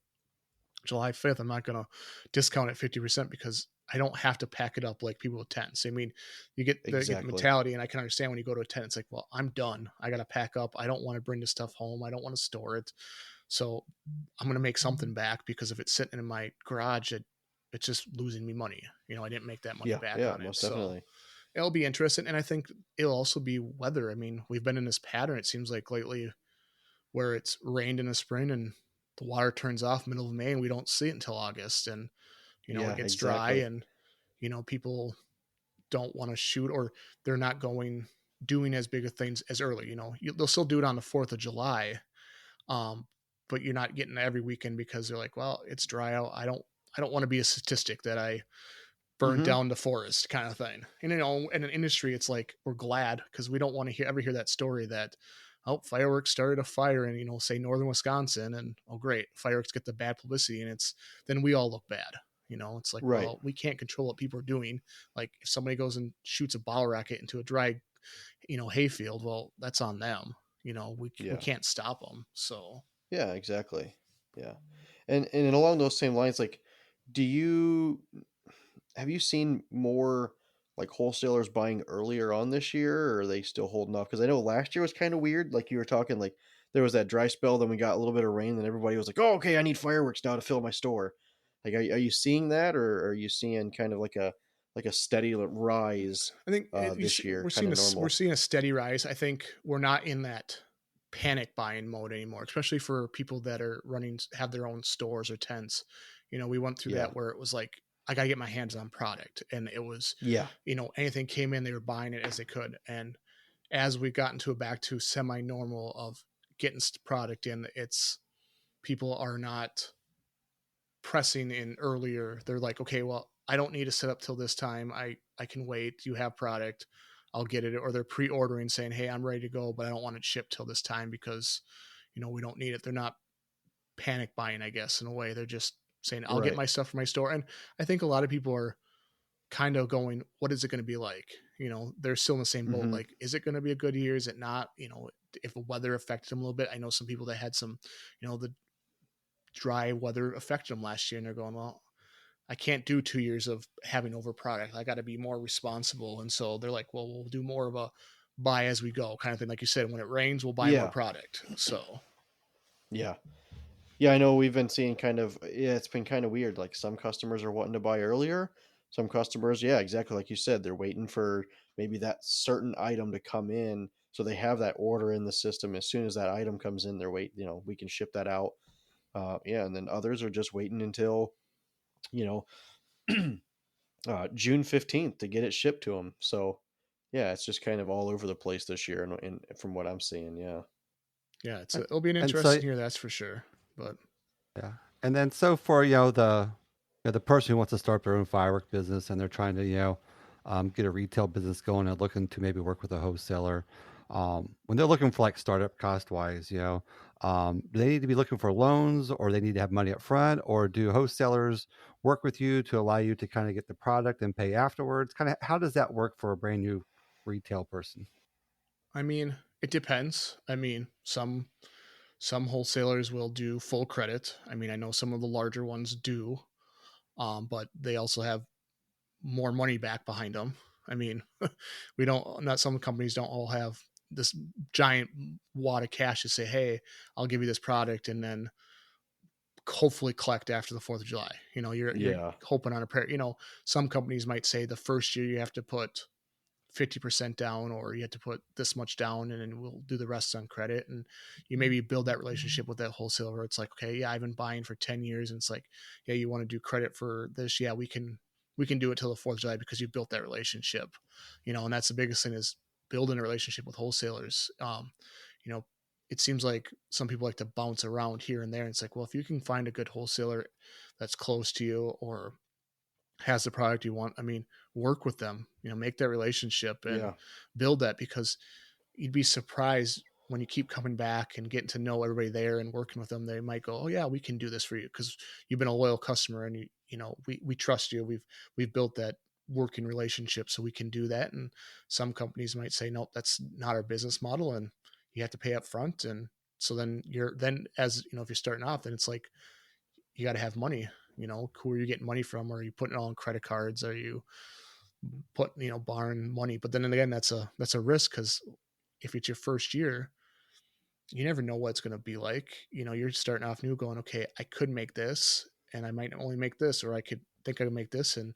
July 5th, I'm not going to discount it 50% because I don't have to pack it up like people with tents. I mean, you get the mentality, and I can understand when you go to a tent, it's like, well, I'm done. I got to pack up. I don't want to bring this stuff home. I don't want to store it. So I'm going to make something back, because if it's sitting in my garage, it's just losing me money. I didn't make that money back on it. Most definitely. So it'll be interesting. And I think it'll also be weather. I mean, we've been in this pattern, it seems like lately, where it's rained in the spring and the water turns off middle of May and we don't see it until August. And, it gets dry, and, people don't want to shoot, or they're not doing as big of things as early. They'll still do it on the 4th of July. But you're not getting every weekend because they're like, well, it's dry out. I don't want to be a statistic that I burned down the forest kind of thing. And, in an industry, it's like, we're glad, because we don't want to ever hear that story that, oh, fireworks started a fire in, say northern Wisconsin, and oh great, fireworks get the bad publicity, and then we all look bad. It's like, right. Well, we can't control what people are doing. Like, if somebody goes and shoots a bottle rocket into a dry, hayfield, well, that's on them. We can't stop them. So yeah, exactly. Yeah. And along those same lines, like, have you seen more like wholesalers buying earlier on this year, or are they still holding off? Because I know last year was kind of weird. Like you were talking, like there was that dry spell, then we got a little bit of rain, then everybody was like, oh, okay, I need fireworks now to fill my store. Like, are you seeing that, or are you seeing kind of like a steady rise? I think this year we're seeing a steady rise. I think we're not in that panic buying mode anymore, especially for people that are have their own stores or tents. We went through that where it was like, I got to get my hands on product. And it was, anything came in, they were buying it as they could. And as we got into back to semi-normal of getting product in, people are not pressing in earlier. They're like, okay, well, I don't need to set up till this time. I can wait. You have product, I'll get it. Or they're pre-ordering saying, hey, I'm ready to go, but I don't want it shipped till this time because, we don't need it. They're not panic buying, I guess, in a way. They're just saying, I'll get my stuff from my store. And I think a lot of people are kind of going, what is it going to be like? They're still in the same boat. Like, is it going to be a good year? Is it not? If the weather affected them a little bit. I know some people that had some, the dry weather affected them last year, and they're going, well, I can't do 2 years of having over product. I got to be more responsible. And so they're like, well, we'll do more of a buy as we go kind of thing. Like you said, when it rains, we'll buy more product. So, yeah. Yeah, I know we've been seeing it's been kind of weird. Like some customers are wanting to buy earlier. Some customers, yeah, exactly like you said, they're waiting for maybe that certain item to come in. So they have that order in the system. As soon as that item comes in, they're we can ship that out. And then others are just waiting until, June 15th to get it shipped to them. So yeah, it's just kind of all over the place this year. And from what I'm seeing, yeah. Yeah, it'll be an interesting year, that's for sure. But yeah, and then so for the person who wants to start their own firework business and they're trying to get a retail business going and looking to maybe work with a wholesaler, when they're looking for like startup cost wise, do they need to be looking for loans, or they need to have money up front, or do wholesalers work with you to allow you to kind of get the product and pay afterwards? Kind of how does that work for a brand new retail person? I mean, it depends. I mean, some wholesalers will do full credit. I mean, I know some of the larger ones do, but they also have more money back behind them. I mean, not some companies don't all have this giant wad of cash to say, hey, I'll give you this product and then hopefully collect after the 4th of July. You're hoping on a pair. Some companies might say the first year you have to put 50% down, or you have to put this much down and then we'll do the rest on credit. And you maybe build that relationship with that wholesaler. It's like, okay, yeah, I've been buying for 10 years. And it's like, yeah, you want to do credit for this. Yeah, we can do it till the 4th of July because you built that relationship, and that's the biggest thing, is building a relationship with wholesalers. It seems like some people like to bounce around here and there. And it's like, well, if you can find a good wholesaler that's close to you or has the product you want, I mean, work with them, make that relationship and build that, because you'd be surprised when you keep coming back and getting to know everybody there and working with them. They might go, oh yeah, we can do this for you because you've been a loyal customer and we trust you. We've built that working relationship, so we can do that. And some companies might say, nope, that's not our business model, and you have to pay up front. And so then as if you're starting off, then it's like, you got to have money. Who are you getting money from? Are you putting it all on credit cards? Are you borrowing money? But then again, that's a risk, because if it's your first year, you never know what it's going to be like. You're starting off new going, okay, I could make this and I might only make this, or I could think I could make this. And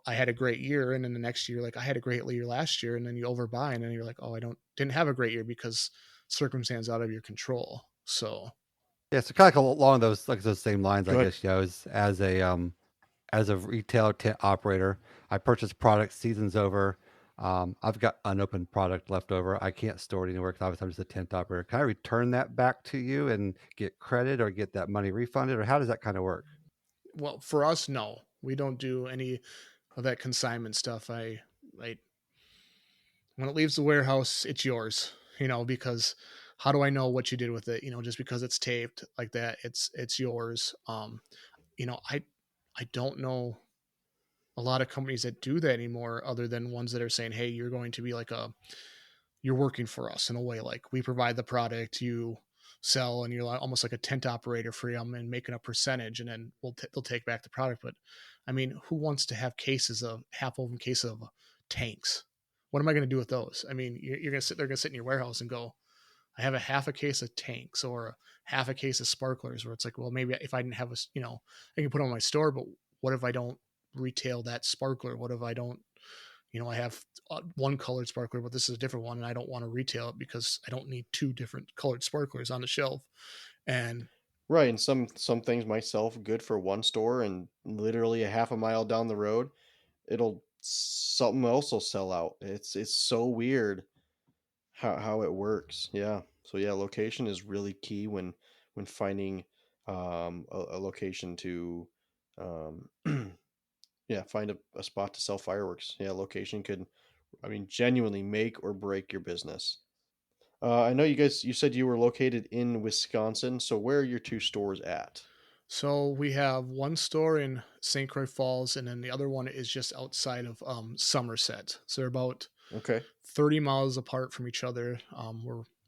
I had a great year. And then the next year, like I had a great year last year, and then you overbuy and then you're like, oh, didn't have a great year because circumstance out of your control. So yeah, so kind of along those same lines, Go I ahead. guess, as a retail tent operator, I purchase products seasons over. I've got unopened product left over. I can't store it anywhere because obviously I'm just a tent operator. Can I return that back to you and get credit or get that money refunded, or how does that kind of work? Well, for us, no, we don't do any of that consignment stuff. I when it leaves the warehouse, it's yours, because how do I know what you did with it? Just because it's taped like that, it's yours. I don't know a lot of companies that do that anymore, other than ones that are saying, hey, you're going to be like you're working for us in a way. Like, we provide the product, you sell, and you're almost like a tent operator for them and making a percentage, and then they'll take back the product. But I mean, who wants to have half open cases of tanks? What am I going to do with those? I mean, you're going to sit there, going to sit in your warehouse and go, I have a half a case of tanks or a half a case of sparklers, where it's like, well, maybe if I didn't have I can put on my store, but what if I don't retail that sparkler? What if I don't, I have one colored sparkler, but this is a different one, and I don't want to retail it because I don't need two different colored sparklers on the shelf. And Right, and some things might sell good for one store, and literally a half a mile down the road, something else will sell out. It's so weird how it works. Yeah. So yeah, location is really key when finding a location to find a spot to sell fireworks. Yeah, location could, genuinely make or break your business. I know you said you were located in Wisconsin. So where are your two stores at? So we have one store in St. Croix Falls, and then the other one is just outside of Somerset. So they're about Okay. 30 miles apart from each other.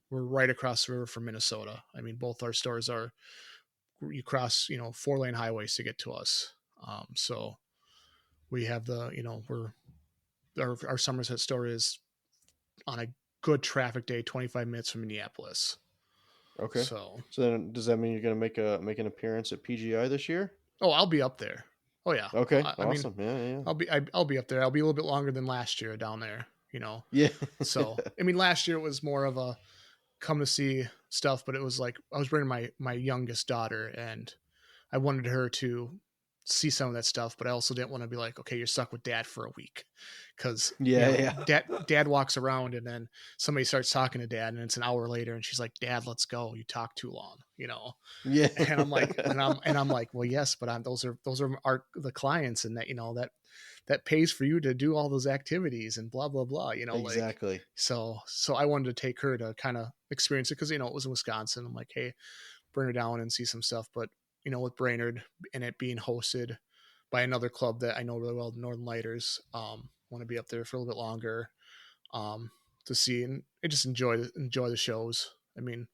We're right across the river from Minnesota. I mean, both our stores are, you cross 4-lane highways to get to us. So we have our Somerset store is on a good traffic day 25 minutes from Minneapolis. Okay. So then, does that mean you're going to make an appearance at PGI this year? I'll be up there. Oh yeah. Okay. I mean, awesome. Yeah. I'll be up there. I'll be a little bit longer than last year down there. Yeah. So I mean, last year it was more of a come to see stuff, but it was like I was bringing my youngest daughter, and I wanted her to see some of that stuff, but I also didn't want to be like, okay, you're stuck with dad for a week, because dad walks around and then somebody starts talking to dad, and it's an hour later, and she's like, Dad, let's go. You talk too long, Yeah. And I'm like, well, yes, but those are the clients, and that pays for you to do all those activities and blah blah blah. Exactly. Like, so I wanted to take her to kind of experience it, because it was in Wisconsin. I'm like, hey, bring her down and see some stuff. But with Brainerd and it being hosted by another club that I know really well, the Northern Lighters, want to be up there for a little bit longer to see and just enjoy the shows. I mean,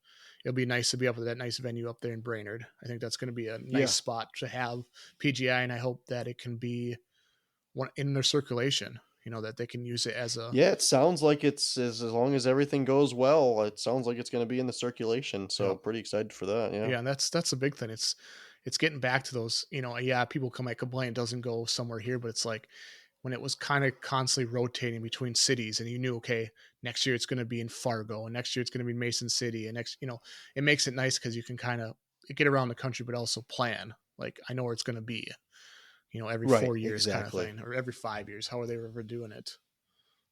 it'll be nice to be up at that nice venue up there in Brainerd. I think that's going to be a nice spot to have PGI, and I hope that it can be one in their circulation, that they can use it as a... Yeah, it sounds like it's, as long as everything goes well, it sounds like it's going to be in the circulation. So pretty excited for that. Yeah. Yeah. And that's a big thing. It's getting back to those, people might complain it doesn't go somewhere here, but it's like when it was kind of constantly rotating between cities, and you knew, okay, next year it's going to be in Fargo, and next year it's going to be in Mason City, and next, it makes it nice because you can kind of get around the country, but also plan. Like, I know where it's going to be, every 4 years kind of thing, or every 5 years, how are they ever doing it?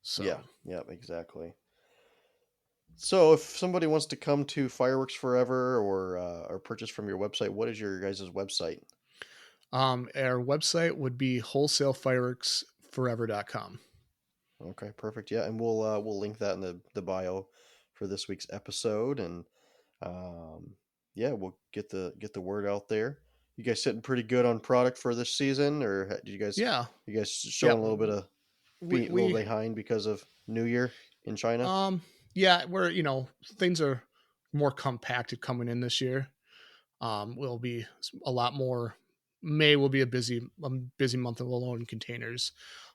So yeah, exactly. So if somebody wants to come to Fireworks Forever or purchase from your website, what is your guys' website? Our website would be wholesalefireworksforever.com. Okay, perfect. Yeah, and we'll link that in the bio for this week's episode, and we'll get the word out there. You guys sitting pretty good on product for this season, or did you guys? Yeah, you guys showing a little bit of being a little behind because of New Year in China? Yeah, we're things are more compacted coming in this year. Will be a lot more. May will be a busy month of loading containers.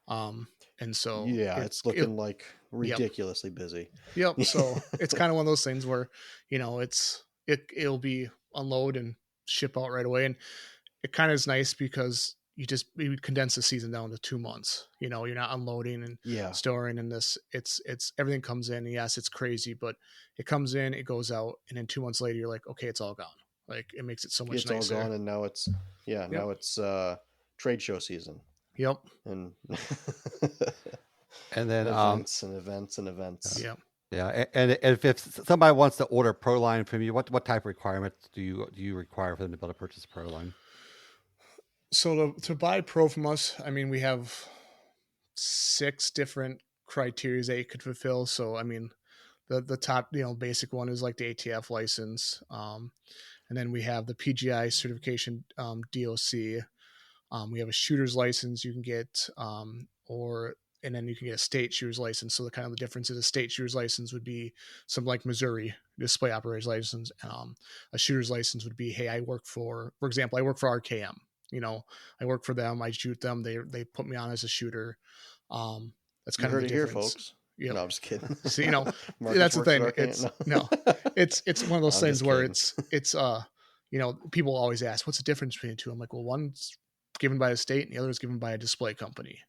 And so it's looking like ridiculously busy. Yep. So it's kind of one of those things where, it'll be unload and ship out right away. And it kind of is nice because you condense the season down to 2 months. You're not unloading and storing, and this it's everything comes in. And yes, it's crazy, but it comes in, it goes out, and then 2 months later you're like, okay, it's all gone. Like, it makes it so much nicer. It's all gone, and now it's now it's trade show season. Yep. And and then events. Yep. Yeah, and if somebody wants to order Pro Line from you, what type of requirements do you require for them to be able to purchase Pro Line? So to buy Pro from us, I mean, we have 6 different criteria that you could fulfill. So I mean, the top basic one is like the ATF license, and then we have the PGI certification, DOC. We have a shooter's license you can get, and then you can get a state shooter's license. So the difference is a state shooter's license would be something like Missouri display operator's license. A shooter's license would be, hey, I work for example, I work for RKM. I work for them. I shoot them. They put me on as a shooter. That's kind of the difference. Here, folks. Yep. No, I'm just kidding. So, that's the thing. It's one of those things where it's people always ask, what's the difference between the two? I'm like, well, one's given by a state and the other is given by a display company.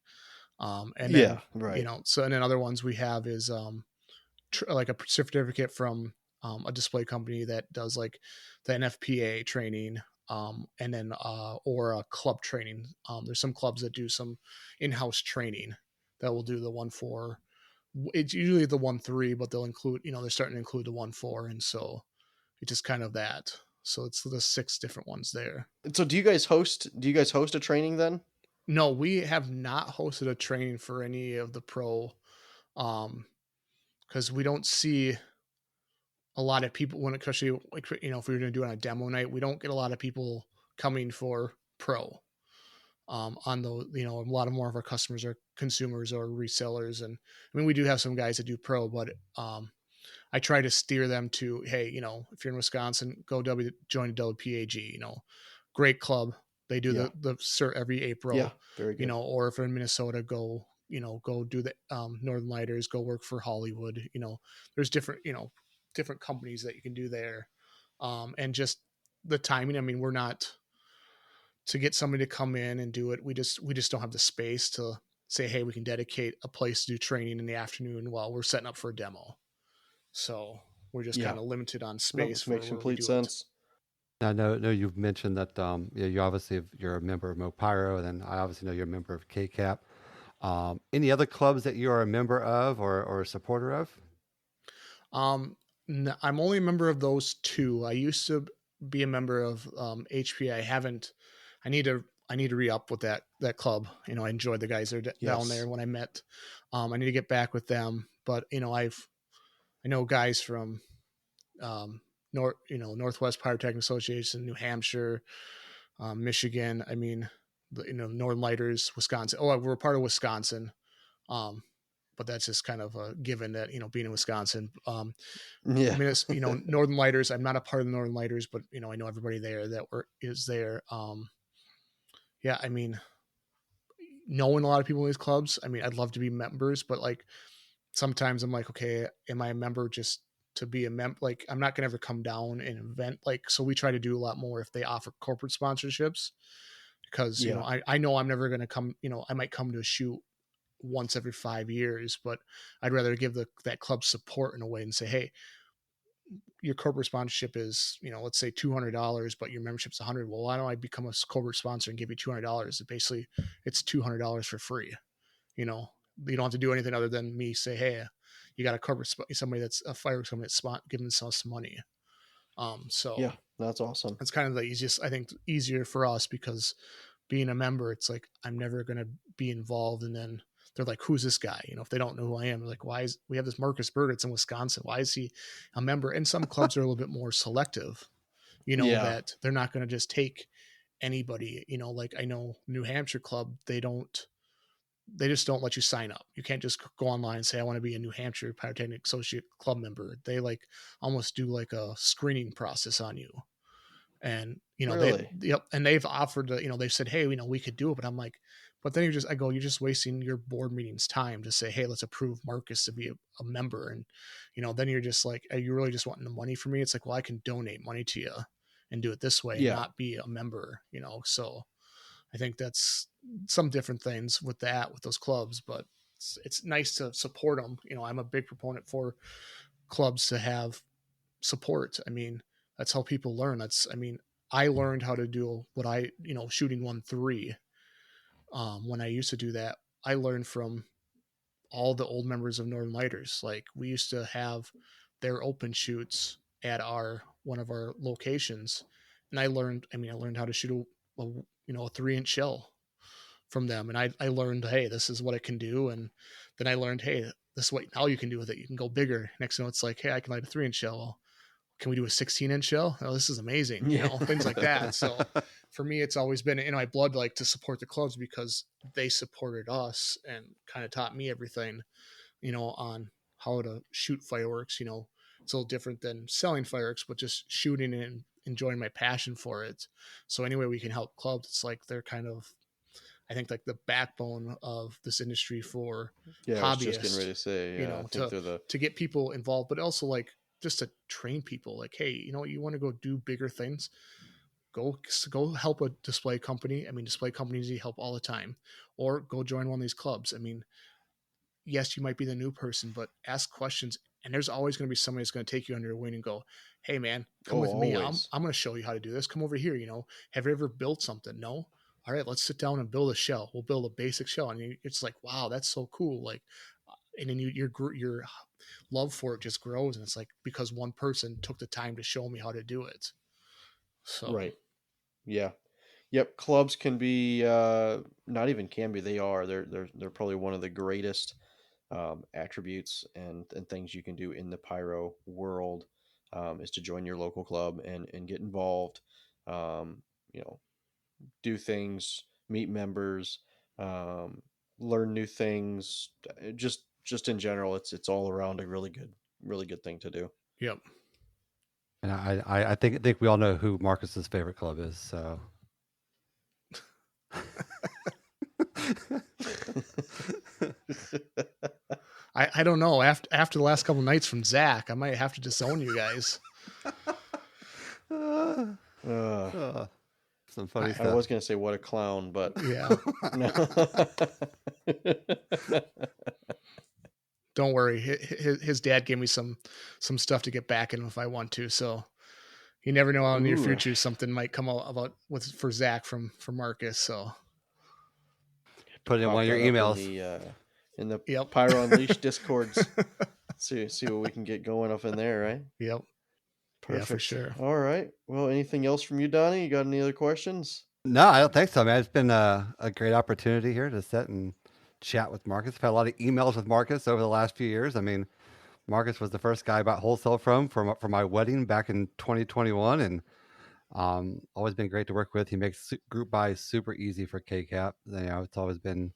And then, so, and then other ones we have is, like a certificate from, a display company that does like the NFPA training, and then, or a club training. There's some clubs that do some in-house training that will do the 1.4. It's usually the 1.3, but they'll include, they're starting to include the 1.4. And so it's just kind of that. So it's the 6 different ones there. So do you guys host a training then? No, we have not hosted a training for any of the pro, because we don't see a lot of people when, especially like, if we were going to do it on a demo night, we don't get a lot of people coming for pro. On the, a lot of more of our customers are consumers or resellers, and I mean we do have some guys that do pro, but I try to steer them to, hey, if you're in Wisconsin, join WPAG, great club. They do the cert every April. Yeah, very good. Or if you're in Minnesota, go do the Northern Lighters, go work for Hollywood. There's different companies that you can do there. And just the timing. I mean, we're not to get somebody to come in and do it. We just don't have the space to say, hey, we can dedicate a place to do training in the afternoon while we're setting up for a demo. So we're just kind of limited on space. Makes complete sense. I know you've mentioned that you obviously you're a member of Mopyro, and then I obviously know you're a member of KCAP. Any other clubs that you are a member of or a supporter of? I'm only a member of those two. I used to be a member of HP. I need to re-up with that club. I enjoyed the guys that are down there when I met. I need to get back with them, but I know guys from Northwest Pyrotechnic Association, New Hampshire, Michigan. I mean, Northern Lighters, Wisconsin. Oh, we're part of Wisconsin, but that's just kind of a given that being in Wisconsin. I mean, it's, Northern Lighters. I'm not a part of the Northern Lighters, but I know everybody there that is there. Yeah, I mean, knowing a lot of people in these clubs. I mean, I'd love to be members, but like sometimes I'm like, okay, am I a member just to be a member? Like, I'm not gonna ever come down and event. Like, so we try to do a lot more if they offer corporate sponsorships, because I know I'm never gonna come. I might come to a shoot once every 5 years, but I'd rather give that club support in a way and say, hey, your corporate sponsorship is, let's say $200, but your membership's $100. Well, why don't I become a corporate sponsor and give you $200? Basically, it's $200 for free. You don't have to do anything other than me say, hey, you got a corporate somebody that's a fireworks company that's giving us some money. So yeah, that's awesome. It's kind of the easiest, I think, easier for us, because being a member, it's like I'm never going to be involved, and then they're like, who's this guy? If they don't know who I am, they're like, we have this Marcus Berger, it's in Wisconsin. Why is he a member? And some clubs are a little bit more selective, that they're not going to just take anybody, like I know New Hampshire club, they just don't let you sign up. You can't just go online and say, I want to be a New Hampshire Pyrotechnic Associate club member. They like almost do like a screening process on you. And, really? And they've offered to, they've said, hey, we could do it. But I'm like, but then you're just wasting your board meetings time to say, hey, let's approve Marcus to be a member. And, then you're just like, are you really just wanting the money from me? It's like, well, I can donate money to you and do it this way and not be a member, so I think that's some different things with those clubs, but it's nice to support them. I'm a big proponent for clubs to have support. I mean, that's how people learn. I learned how to do what shooting 1-3. When I used to do that, I learned from all the old members of Northern Lighters. Like, we used to have their open shoots at one of our locations. And I learned how to shoot a 3-inch shell from them. And I learned, hey, this is what it can do. And then I learned, hey, this is what now you can do with it. You can go bigger. Next thing it's like, hey, I can light a 3-inch shell. Can we do a 16-inch shell? Oh, this is amazing. Things like that. So for me, it's always been in my blood, like, to support the clubs, because they supported us and kind of taught me everything, on how to shoot fireworks. It's a little different than selling fireworks, but just shooting and enjoying my passion for it. So anyway, we can help clubs. It's like they're kind of, I think, like the backbone of this industry for hobbyists. I was just getting ready to say, to get people involved, but also like just to train people. Like, hey, you want to go do bigger things, go help a display company. I mean, display companies need help all the time, or go join one of these clubs. I mean, yes, you might be the new person, but ask questions. And there's always going to be somebody that's going to take you under your wing and go, hey man, come with me. I'm going to show you how to do this. Come over here. Have you ever built something? No. All right, let's sit down and build a shell. We'll build a basic shell. And it's like, wow, that's so cool. Like, and then your love for it just grows. And it's like, because one person took the time to show me how to do it. So, right. Yeah. Yep, clubs can be not even can be. They are. They're probably one of the greatest attributes and things you can do in the pyro world, is to join your local club and get involved. You know, do things, meet members, um, learn new things. Just in general, it's all around a really good thing to do. Yep. And I think we all know who Marcus's favorite club is. So. I don't know. After the last couple nights from Zach, I might have to disown you guys. Some funny stuff. I was gonna say what a clown, but Yeah. no. Don't worry. His dad gave me some stuff to get back in if I want to. So you never know how in your future something might come out about for Zach from Marcus. So put it in one of your emails in the yep. Pyro Unleashed Discords. see what we can get going up in there, right? Yep. Perfect. Yeah, for sure. All right. Well, anything else from you, Donnie? You got any other questions? No, I don't think so, man. It's been a great opportunity here to sit and chat with Marcus. I've had a lot of emails with Marcus over the last few years. I mean, Marcus was the first guy I bought wholesale for my wedding back in 2021, and always been great to work with. He makes group buys super easy for KCAP. It's always been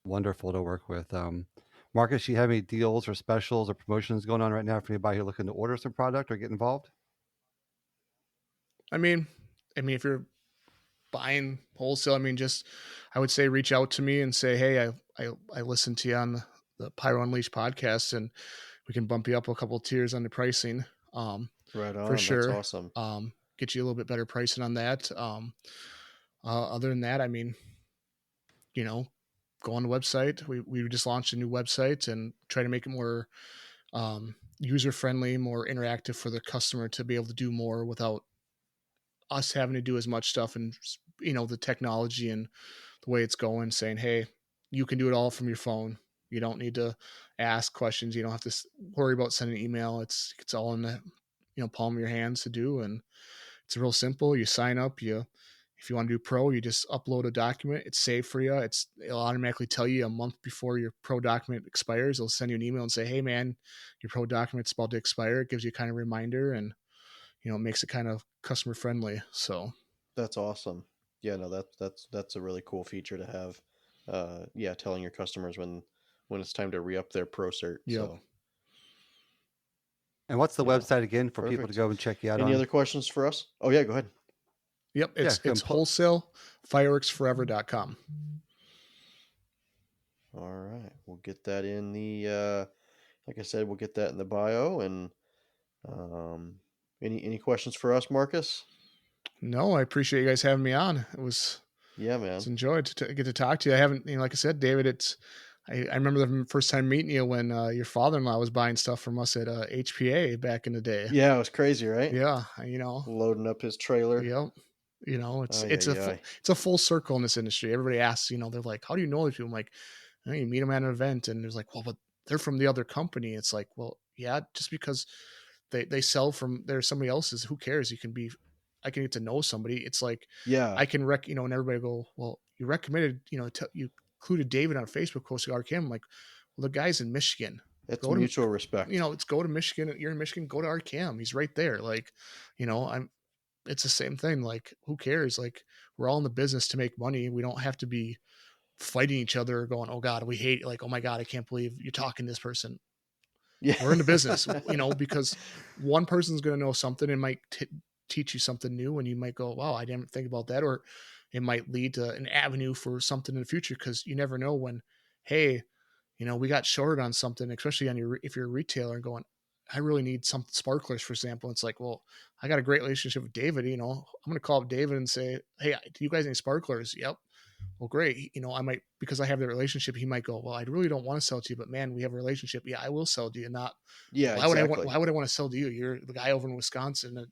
wonderful to work with. Marcus, you have any deals or specials or promotions going on right now for anybody who's looking to order some product or get involved? I mean, if you're buying wholesale, I would say reach out to me and say, hey, I listened to you on the Pyro Unleashed podcast, and we can bump you up a couple of tiers on the pricing. Right on. For sure. That's awesome. Get you a little bit better pricing on that. Other than that, go on the website. We just launched a new website and try to make it more user friendly, more interactive for the customer to be able to do more without us having to do as much stuff. And the technology and the way it's going, saying, hey, you can do it all from your phone. You don't need to ask questions. You don't have to worry about sending an it'll. It's all in the palm of your hands to do, and it's real simple. You sign up. If you want to do pro, you just upload a document. It's saved for you. It'll automatically tell you a month before your pro document expires. It'll send you an email and say, hey man, your pro document's about to expire. It gives you kind of a reminder, and it makes it kind of customer friendly. So that's awesome. Yeah, no, that's a really cool feature to have. Telling your customers when it's time to re-up their pro cert. Yep. So. And what's the website again for Perfect. people to go and check you out? Any other questions for us? Oh yeah, go ahead. Yep, it's wholesalefireworksforever.com. All right, we'll get that in the. Like I said, we'll get that in the bio. And any questions for us, Marcus? No, I appreciate you guys having me on. It was man. It's enjoyed to get to talk to you. I haven't, like I said, David. I remember the first time meeting you when your father-in-law was buying stuff from us at HPA back in the day. Yeah, it was crazy, right? Yeah, loading up his trailer. Yep. It's a full circle in this industry. Everybody asks, they're like, how do you know these people? I'm like, you meet them at an event, and there's like, well, but they're from the other company. It's like, well, yeah, just because they sell from there's somebody else's, who cares? I can get to know somebody. It's like, yeah, I can and everybody go, well, you recommended, you included David on a Facebook post to RKM. I'm like, well, the guy's in Michigan. It's mutual respect. Let's go to Michigan. You're in Michigan, go to RKM. He's right there. Like, it's the same thing. Like, who cares? Like, we're all in the business to make money. We don't have to be fighting each other going, oh God, we hate it. Like, oh my God, I can't believe you're talking to this person. Yeah. We're in the business, because one person's going to know something and might teach you something new. And you might go, wow, I didn't think about that. Or it might lead to an avenue for something in the future. Cause you never know when, hey, we got shorted on something, especially if you're a retailer and going, I really need some sparklers, for example. It's like, well, I got a great relationship with David. I'm going to call up David and say, hey, do you guys need sparklers? Yep. Well, great. I might, because I have that relationship, he might go, well, I really don't want to sell to you, but man, we have a relationship. Yeah, I will sell to you. Not, yeah. Why would I want to sell to you? You're the guy over in Wisconsin and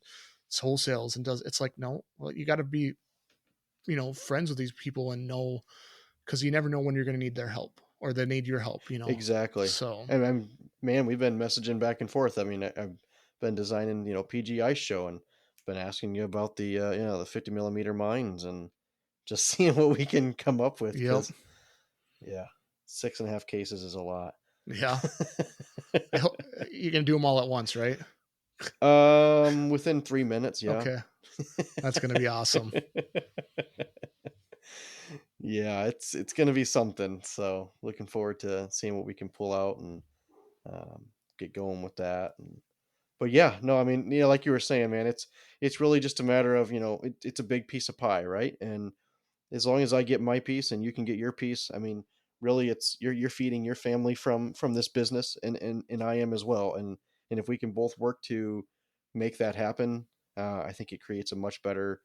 it's wholesales and it's like, no, well, you got to be, friends with these people and know, because you never know when you're going to need their help or they need your help, Exactly. So, and we've been messaging back and forth. I mean, I've been designing, PG Ice Show and been asking you about the, the 50 millimeter mines and just seeing what we can come up with. Yep. Yeah, 6.5 cases is a lot. Yeah. I hope you can do them all at once, right? Within 3 minutes. Yeah. Okay. That's going to be awesome. Yeah, it's going to be something. So looking forward to seeing what we can pull out and get going with that. But yeah, no, I mean, like you were saying, man, it's really just a matter of, it's a big piece of pie, right? And as long as I get my piece and you can get your piece, I mean, really, it's you're feeding your family from this business, and I am as well. And if we can both work to make that happen, I think it creates a much better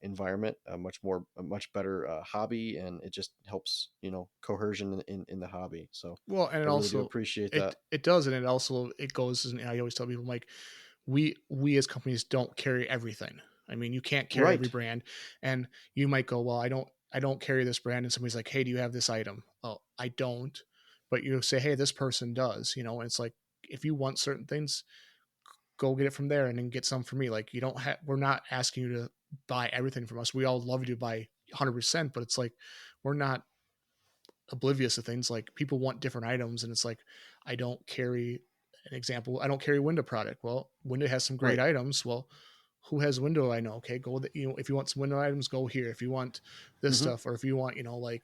environment, a much better hobby, and it just helps cohesion in the hobby. So well, and I it really also do appreciate that. It does, and it goes. And I always tell people, like, we as companies don't carry everything. I mean, you can't carry every brand, and you might go, well, I don't carry this brand, and somebody's like, hey, do you have this item? Well, I don't, but you say, hey, this person does, and it's like, if you want certain things, go get it from there, and then get some from me. Like, we're not asking you to buy everything from us. We all love you to buy 100%, but it's like, we're not oblivious to things. Like, people want different items, and it's like, I don't carry window product. Well, window has some great items. Well, who has window? I know. Okay, go. If you want some window items, go here. If you want this stuff, or if you want, like,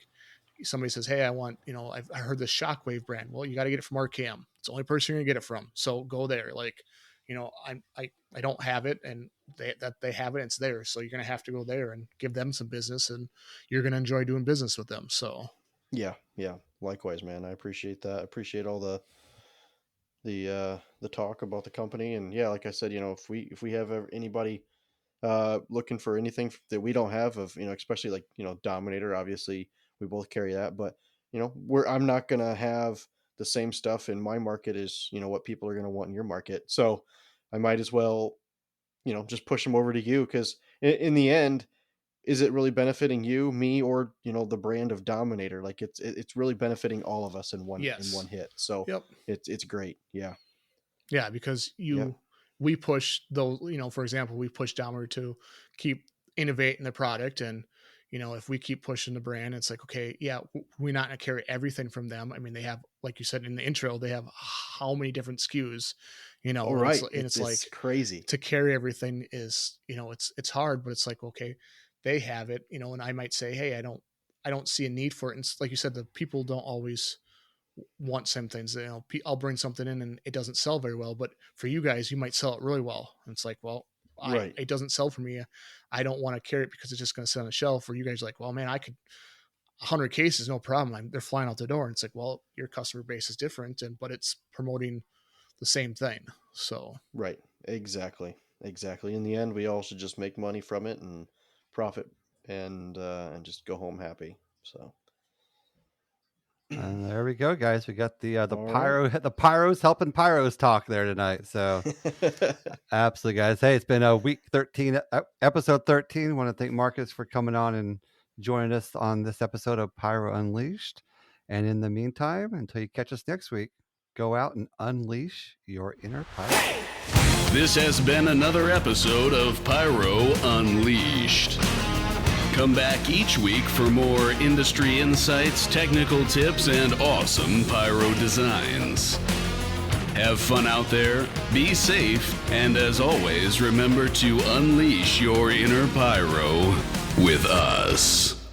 somebody says, hey, I want, I heard this Shockwave brand. Well, you got to get it from RKM. It's the only person you're gonna get it from. So go there. Like, I don't have it, and they have it. It's theirs. So you're gonna have to go there and give them some business, and you're gonna enjoy doing business with them. So yeah. Likewise, man. I appreciate that. I appreciate all the talk about the company, and yeah, like I said, if we have anybody looking for anything that we don't have, especially like Dominator, obviously we both carry that, but I'm not gonna have the same stuff in my market as what people are gonna want in your market, so I might as well just push them over to you, because in the end, is it really benefiting you, me, or the brand of Dominator? Like, it's really benefiting all of us in one hit. So it's great. Yeah, because we push those. For example, we push Dominator to keep innovating the product, and if we keep pushing the brand, it's like, okay, yeah, we're not gonna carry everything from them. I mean, they have, like you said in the intro, they have how many different SKUs, right? It's like crazy to carry everything is, it's hard, but it's like, okay, they have it, and I might say, hey, I don't see a need for it. And like you said, the people don't always want same things. I'll bring something in and it doesn't sell very well, but for you guys, you might sell it really well. And it's like, well, it doesn't sell for me. I don't want to carry it because it's just going to sit on the shelf. Or you guys are like, well, man, I could 100 cases, no problem. They're flying out the door. And it's like, well, your customer base is different, but it's promoting the same thing. So, right. Exactly. In the end, we all should just make money from it and profit and just go home happy. So, and there we go, guys. We got the pyros helping pyros talk there tonight. So absolutely, guys. Hey, it's been a week 13, episode 13. I want to thank Marcus for coming on and joining us on this episode of Pyro Unleashed. And in the meantime, until you catch us next week, go out and unleash your inner pyro. This has been another episode of Pyro Unleashed. Come back each week for more industry insights, technical tips, and awesome pyro designs. Have fun out there, be safe, and as always, remember to unleash your inner pyro with us.